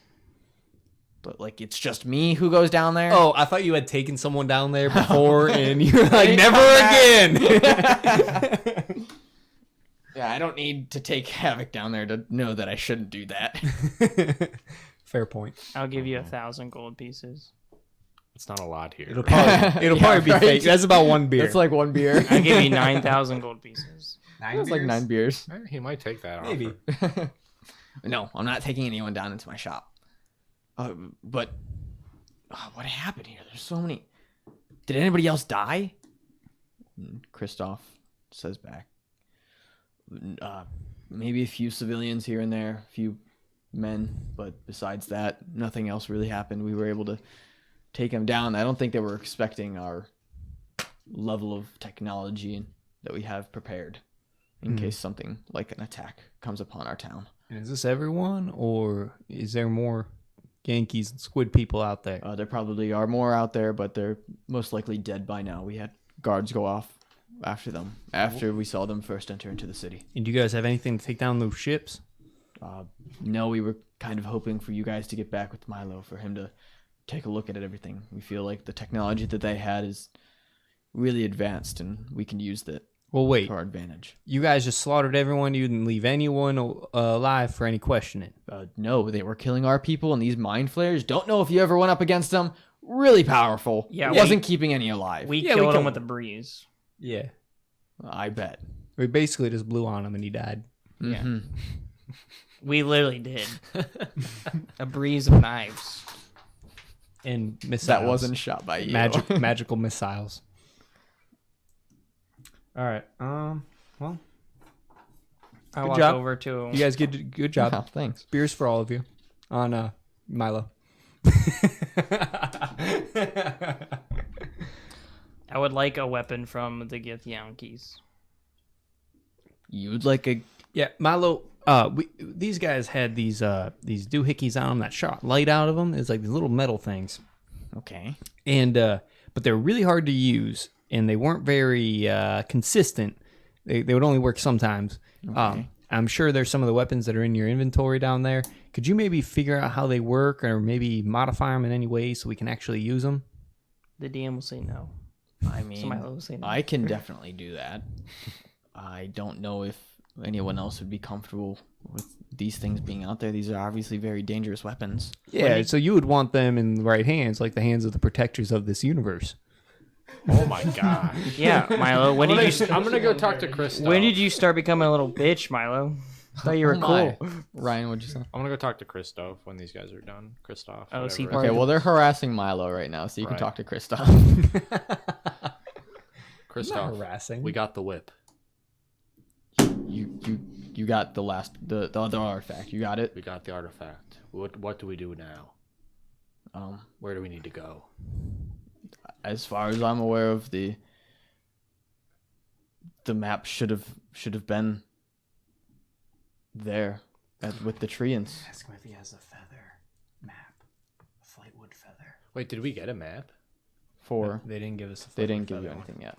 But like, it's just me who goes down there. Oh, I thought you had taken someone down there before, and you were like, They never come again. Yeah, I don't need to take Havok down there to know that I shouldn't do that. Fair point. I'll give you 1,000 gold pieces. It's not a lot here. It'll probably be right. fake. That's about one beer. It's like one beer. I'll give you 9,000 gold pieces. It's like 9 beers. He might take that Maybe. offer. No, I'm not taking anyone down into my shop. But what happened here? There's so many. Did anybody else die? And Kristoff says back. Maybe a few civilians here and there, a few men, but besides that, nothing else really happened. We were able to take them down. I don't think they were expecting our level of technology that we have prepared in case something like an attack comes upon our town. And is this everyone, or is there more Yankees and squid people out there? There probably are more out there, but they're most likely dead by now. We had guards go off after them, after we saw them first enter into the city. And do you guys have anything to take down those ships? No, we were kind of hoping for you guys to get back with Milo, for him to take a look at everything. We feel like the technology that they had is really advanced, and we can use that Well, wait. to our advantage. You guys just slaughtered everyone. You didn't leave anyone alive for any questioning. No, they were killing our people, and these mind flayers, don't know if you ever went up against them, really powerful. Yeah, Wasn't keeping any alive. We Yeah, we killed him killed with a him. breeze. Yeah. I bet. We basically just blew on him and he died. Yeah. Mhm. We literally did. A breeze of knives. And missiles. That wasn't shot by you. magical missiles. All right. Well, I Good walk job. over to you guys did good job. Oh, thanks. Beers for all of you on Milo. I would like a weapon from the Yankees. You'd like a... Yeah, Milo. These guys had these doohickeys on them that shot light out of them. It's like these little metal things, Okay. and but they're really hard to use, and they weren't very consistent. They would only work sometimes. Okay. I'm sure there's some of the weapons that are in your inventory down there. Could you maybe figure out how they work or maybe modify them in any way so we can actually use them? The DM will say no. I mean, Somebody will say no. I can definitely do that. I don't know if anyone else would be comfortable with these things being out there. These are obviously very dangerous weapons. Yeah, so you would want them in the right hands, like the hands of the protectors of this universe. Oh my god. Yeah, Milo. When did you I'm gonna go talk to Chris. when did you start becoming a little bitch, Milo? I thought you were cool. Ryan, what'd you say? I'm gonna go talk to Christoph when these guys are done. Christoph. Oh, is he whatever. part Okay, well, they're harassing Milo right now, so you can Right. talk to Kristoff. Christoph. harassing. We got the whip. You got the other artifact. You got it. We got the artifact. What do we do now? Where do we need to go? As far as I'm aware of, the map should have been there with the treants. Ask him if he has a feather map, a flightwood feather. Wait, did we get a map? They didn't give us a They didn't flightwood give you feather anything yet.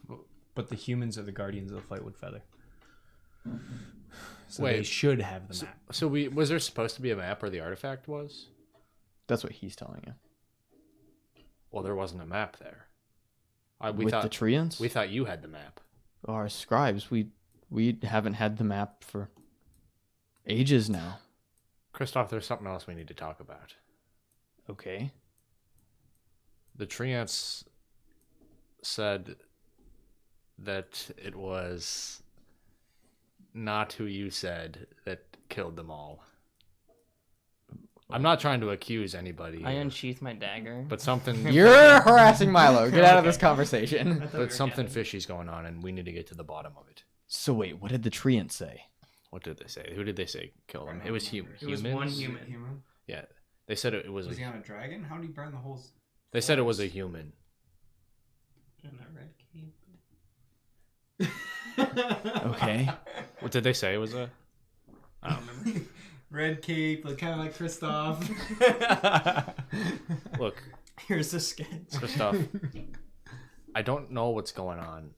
one. But the humans are the guardians of the flightwood feather. So Wait, they should have the map. So was there supposed to be a map where the artifact was? That's what he's telling you. Well, there wasn't a map there. With the treants? We thought you had the map. Our scribes, we haven't had the map for ages now. Christoph, there's something else we need to talk about. Okay. The treants said that it was not who you said that killed them all. I'm not trying to accuse anybody, I unsheath my dagger. but something You're harassing Milo. Get out of this conversation. but something fishy's going on, and we need to get to the bottom of it. So wait, what did the treants say? What did they say? Who did they say killed them? It was humans. It was one human. Human? Yeah, they said it was. Was he on a dragon? How did he burn the whole? They said it was a human. And a red cape. Okay. What did they say? It was a. I don't remember. Red cape, like kind of like Kristoff. Look, Here's the sketch. Christoph, I don't know what's going on,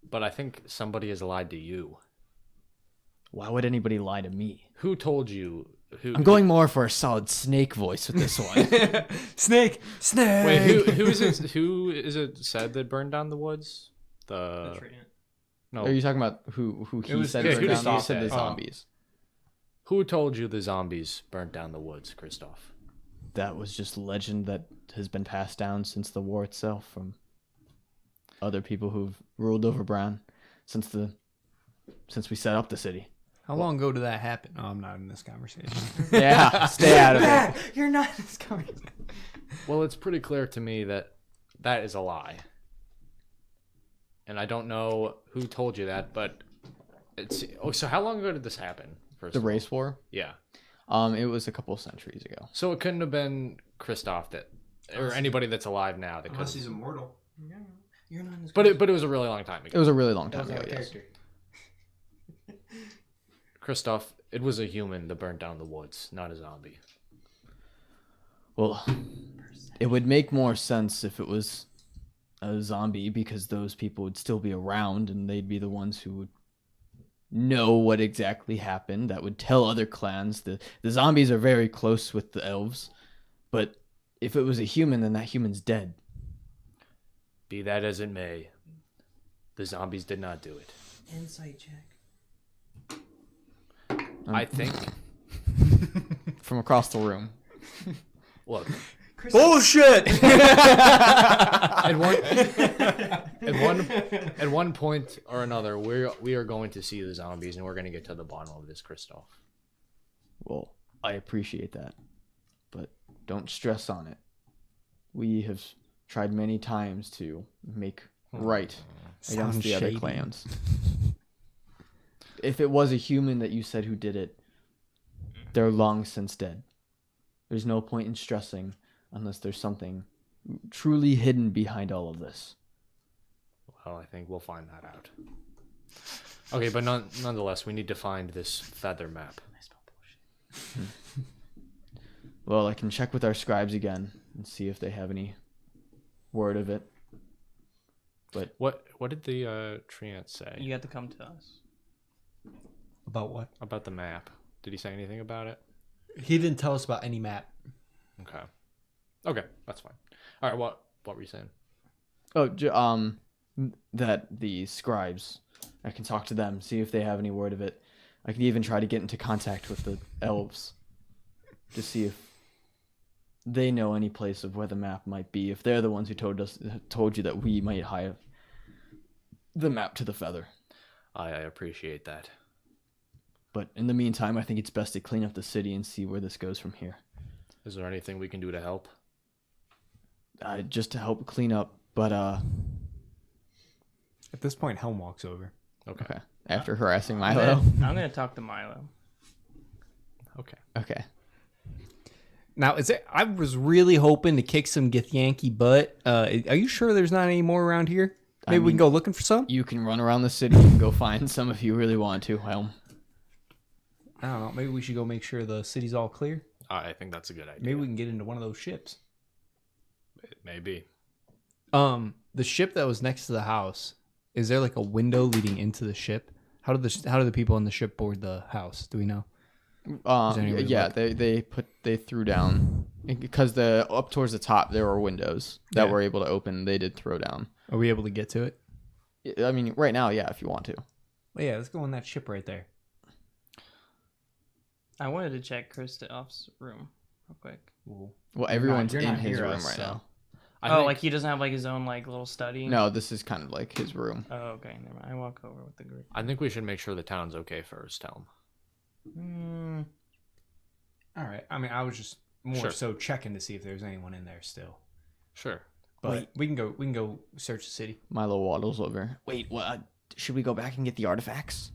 but I think somebody has lied to you. Why would anybody lie to me? Who told you? I'm going more for a solid snake voice with this one. Snake. Wait, who is it? Who is it said that burned down the woods? No. Are you talking about who he was- said yeah, burned who down? did You he said the say? zombies. Who told you the zombies burnt down the woods, Christoph? That was just legend that has been passed down since the war itself from other people who've ruled over Brown since we set up the city. How long ago did that happen? Oh, I'm not in this conversation. Yeah, stay out of it. You're not in this conversation. Well, it's pretty clear to me that that is a lie. And I don't know who told you that, but it's... Oh, so how long ago did this happen? First The of all? race war? Yeah. It was a couple of centuries ago. So it couldn't have been Christoph that... Or anybody that's alive now that could... immortal. You're not in this But it was a really long time It ago. was a really long time ago, yes. Christoph, it was a human that burnt down the woods, not a zombie. Well, it would make more sense if it was a zombie because those people would still be around and they'd be the ones who would know what exactly happened. That would tell other clans. The zombies are very close with the elves, but if it was a human, then that human's dead. Be that as it may, the zombies did not do it. Insight check. I think... From across the room. Look, Bullshit! at one point or another, we are going to see the zombies, and we're going to get to the bottom of this, Christoph. Well, I appreciate that, but don't stress on it. We have tried many times to make right against Sounds the other shady. clans. If it was a human that you said who did it, they're long since dead. There's no point in stressing unless there's something truly hidden behind all of this. Well, I think we'll find that out. Okay, but nonetheless, we need to find this feather map. Well, I can check with our scribes again and see if they have any word of it. But What did the treant say You have to come to us. About what? about the map? Did he say anything about it? He didn't tell us about any map. Okay, that's fine. All right, what were you saying? that the scribes, I can talk to them, see if they have any word of it. I can even try to get into contact with the elves to see if they know any place of where the map might be. If they're the ones who told you that we might have the map to the feather. I appreciate that. But in the meantime, I think it's best to clean up the city and see where this goes from here. Is there anything we can do to help? Just to help clean up, but At this point, Helm walks over. okay. After harassing Milo. I'm gonna talk to Milo. Okay. Now, I was really hoping to kick some Yankee butt. Are you sure there's not any more around here? Maybe we can go looking for some? You can run around the city and go find some if you really want to, Helm. I don't know. Maybe we should go make sure the city's all clear. I think that's a good idea. Maybe we can get into one of those ships. Maybe. The ship that was next to the house, is there like a window leading into the ship? How do the people in the ship board the house? Do we know? Yeah, they threw down because up towards the top there were windows that were able to open. They did throw down. Are we able to get to it? I mean, right now, yeah, if you want to. Well, yeah, let's go in that ship right there. I wanted to check Kristoff's room real quick. Well, everyone's you're in not his near room us, right so. now. Like he doesn't have like his own like little study. No, this is kind of like his room. Oh, okay. Never mind. I walk over with the group. I think we should make sure the town's okay first, Helm. All right. I mean, I was just more Sure. so checking to see if there's anyone in there still. Sure. But we can go search the city. Milo waddles over. Wait, what? Should we go back and get the artifacts?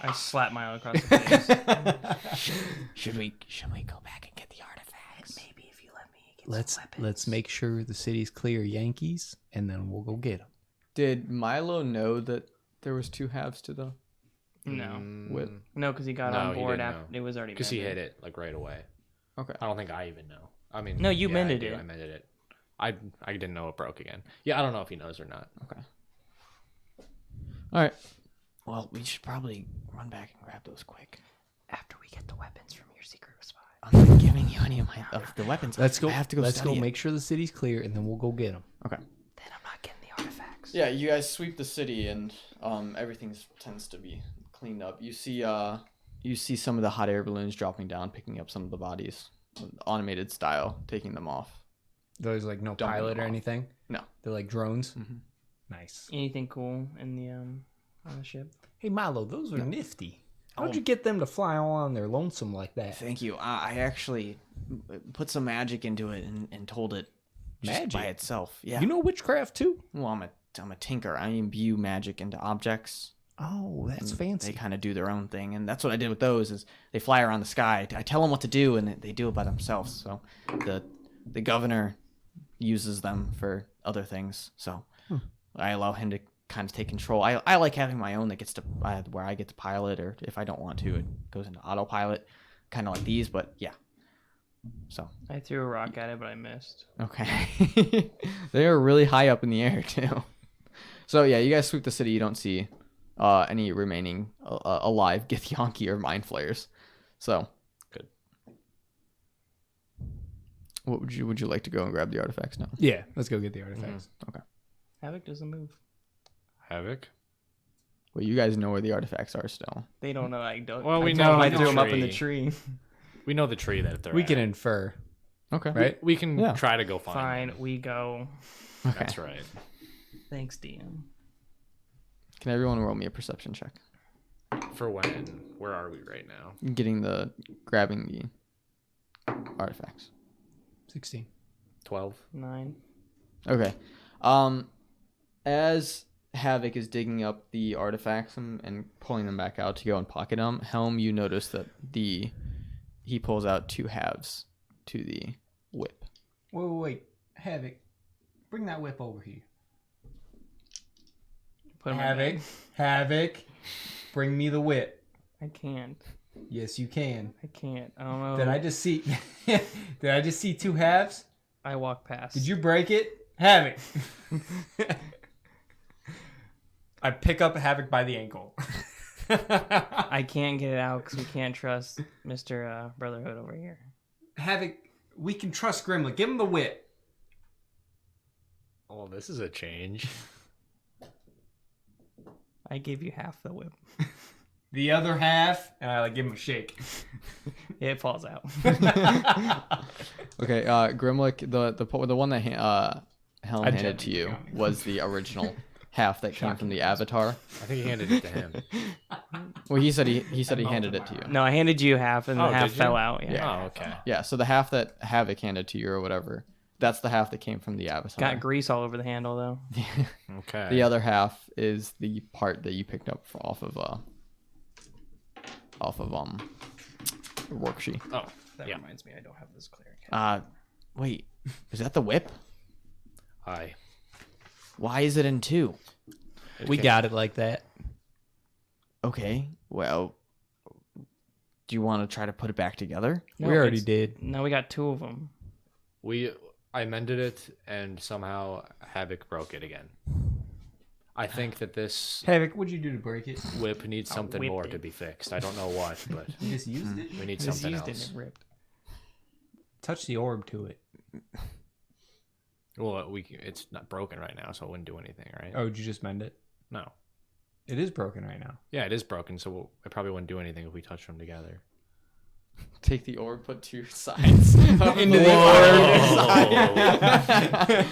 I slap Milo across the face. Should we go back and get the artifacts? Maybe if you let me get some weapons. Let's make sure the city's clear, Yankees, and then we'll go get them. Did Milo know that there was two halves to the No. whip? No, because he got No, on he board didn't after know. it was already Because he mended. hit it like right away. Okay. I don't think I even know. I mean, No, you yeah, mended I do. it. I mended it. I didn't know it broke again. Yeah, I don't know if he knows or not. Okay. All right. Well, we should probably run back and grab those quick. After we get the weapons from your secret spot. I'm not giving you any of the weapons. Let's go. I have to go. Let's study go it. make sure the city's clear, and then we'll go get them. Okay. Then I'm not getting the artifacts. Yeah, you guys sweep the city, and everything tends to be cleaned up. You see some of the hot air balloons dropping down, picking up some of the bodies, automated style, taking them off. There's like no Dumping pilot them or off. anything. No. They're like drones. Mm-hmm. Nice. Anything cool in the on the ship? Hey Milo, those are nifty. How'd you get them to fly all on their lonesome like that? Thank you. I actually put some magic into it and told it just by Magic? itself. Yeah. You know witchcraft too? Well, I'm a tinker. I imbue magic into objects. Oh, that's and fancy. They kind of do their own thing, and that's what I did with those. Is they fly around the sky. I tell them what to do, and they do it by themselves. So, the governor uses them for other things. So, I allow him to kind of take control. I like having my own that gets to where I get to pilot, or if I don't want to, it goes into autopilot, kind of like these. But yeah. So. I threw a rock at it, but I missed. Okay. They are really high up in the air too. So yeah, you guys sweep the city. You don't see any remaining alive Yankee or mind flayers. So Good. what would you like to go and grab the artifacts now? Yeah, let's go get the artifacts. Okay. Havok doesn't move. Havok? Well, you guys know where the artifacts are still. They don't know. I don't. Well, we I know told them I the threw them up in the tree. tree. We know the tree that they're We at. can infer, Okay. right? We can Yeah. try to go find Fine, them. we go. Okay. That's right. Thanks, DM. Can everyone roll me a perception check? For when? Where are we right now? Grabbing the artifacts. 16. 12? 9. Okay. As Havok is digging up the artifacts and pulling them back out to go and pocket them, Helm, you notice that he pulls out two halves to the whip. Wait. Havok, bring that whip over here. Put 'em in my bag. Havok, bring me the whip. I can't. Yes, you can. I can't. I don't know. Did I just see? Did I just see two halves? I walk past. Did you break it? Havok. I pick up Havok by the ankle. I can't get it out because we can't trust Mr. Brotherhood over here. Havok, we can trust Grimlick. Give him the whip. Oh, this is a change. I give you half the whip. The other half, and I give him a shake. It falls out. Okay, Grimlick, the one that Helm I handed to you was the original half that came from the Avatar. I think he handed it to him. Well, he said he handed it to you. No, I handed you half, and the Oh, half did you? fell out. Yeah. Yeah. Oh, okay. Yeah, so the half that Havok handed to you or whatever, that's the half that came from the Avatar. Got grease all over the handle though. Okay. The other half is the part that you picked up off of worksheet. Oh, That yeah. reminds me, I don't have this cleric. Wait, is that the whip? Hi. Why is it in two? We got it like that. Okay, well, do you want to try to put it back together? We already it's- did. No, we got two of them. I mended it, and somehow Havok broke it again. I think that this Havok, what'd you do to break it? whip needs something whipped more it. to be fixed. I don't know what, but You just used it? we need Just something used it else. and it ripped. Touch the orb to it. Well, it's not broken right now, so it wouldn't do anything, right? Oh, did you just mend it? No. It is broken right now. Yeah, it is broken, so it probably wouldn't do anything if we touched them together. Take the orb, put two sides Into the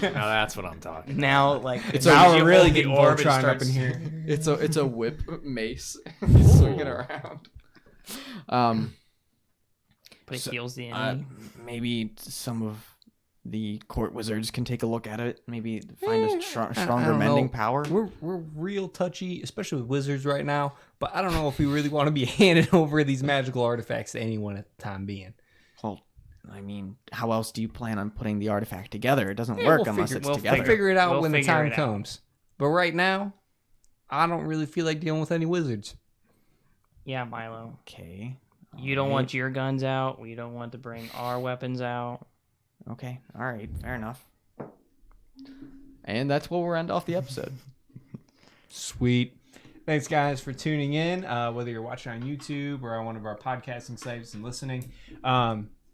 Now that's what I'm talking. Now, like, It's Now you we're really hold the getting orb, it Voltron up starts- in here. It's a whip mace. Swing it around. But it heals the Uh, enemy. maybe some of the court wizards can take a look at it. Maybe find a I stronger don't mending know. power. We're real touchy, especially with wizards right now. But I don't know if we really want to be handing over these magical artifacts to anyone at the time being. Well, I mean, how else do you plan on putting the artifact together? It doesn't work unless it's together. We'll figure it out We'll when the figure time it out. comes. But right now, I don't really feel like dealing with any wizards. Yeah, Milo. Okay. You don't want your guns out. We don't want to bring our weapons out. Okay. All right. Fair enough. And that's where we'll end off the episode. Sweet. Thanks, guys, for tuning in. Whether you're watching on YouTube or on one of our podcasting sites and listening,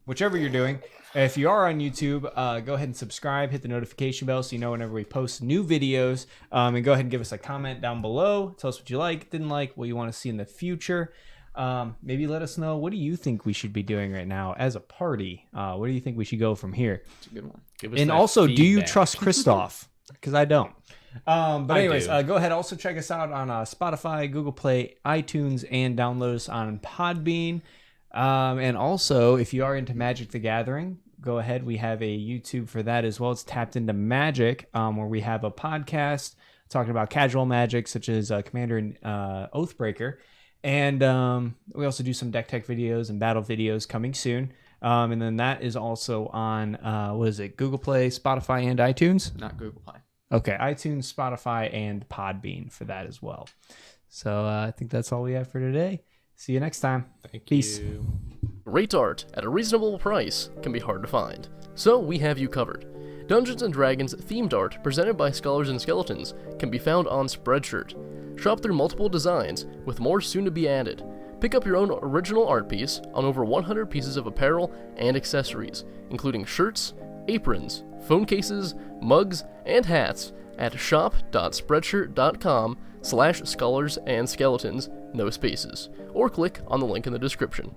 whichever you're doing, if you are on YouTube, go ahead and subscribe, hit the notification bell so you know whenever we post new videos, and go ahead and give us a comment down below. Tell us what you like, didn't like, what you want to see in the future. Maybe let us know, what do you think we should be doing right now as a party? Where do you think we should go from here? It's a good one. Give us And that also, do you feedback. trust Christoph? Because I don't. But I anyways, do. go ahead. Also check us out on Spotify, Google Play, iTunes, and download us on Podbean. And also, if you are into Magic the Gathering, go ahead. We have a YouTube for that as well. It's Tapped Into Magic, where we have a podcast talking about casual magic, such as Commander and Oathbreaker. And we also do some deck tech videos and battle videos coming soon. And then that is also on, Google Play, Spotify, and iTunes? Not Google Play. Okay, iTunes, Spotify, and Podbean for that as well. So I think that's all we have for today. See you next time. Thank Peace. you. Great art at a reasonable price can be hard to find, so we have you covered. Dungeons & Dragons themed art presented by Scholars and Skeletons can be found on Spreadshirt. Shop through multiple designs, with more soon to be added. Pick up your own original art piece on over 100 pieces of apparel and accessories, including shirts, aprons, phone cases, mugs, and hats at shop.spreadshirt.com/scholars and skeletons, no spaces, or click on the link in the description.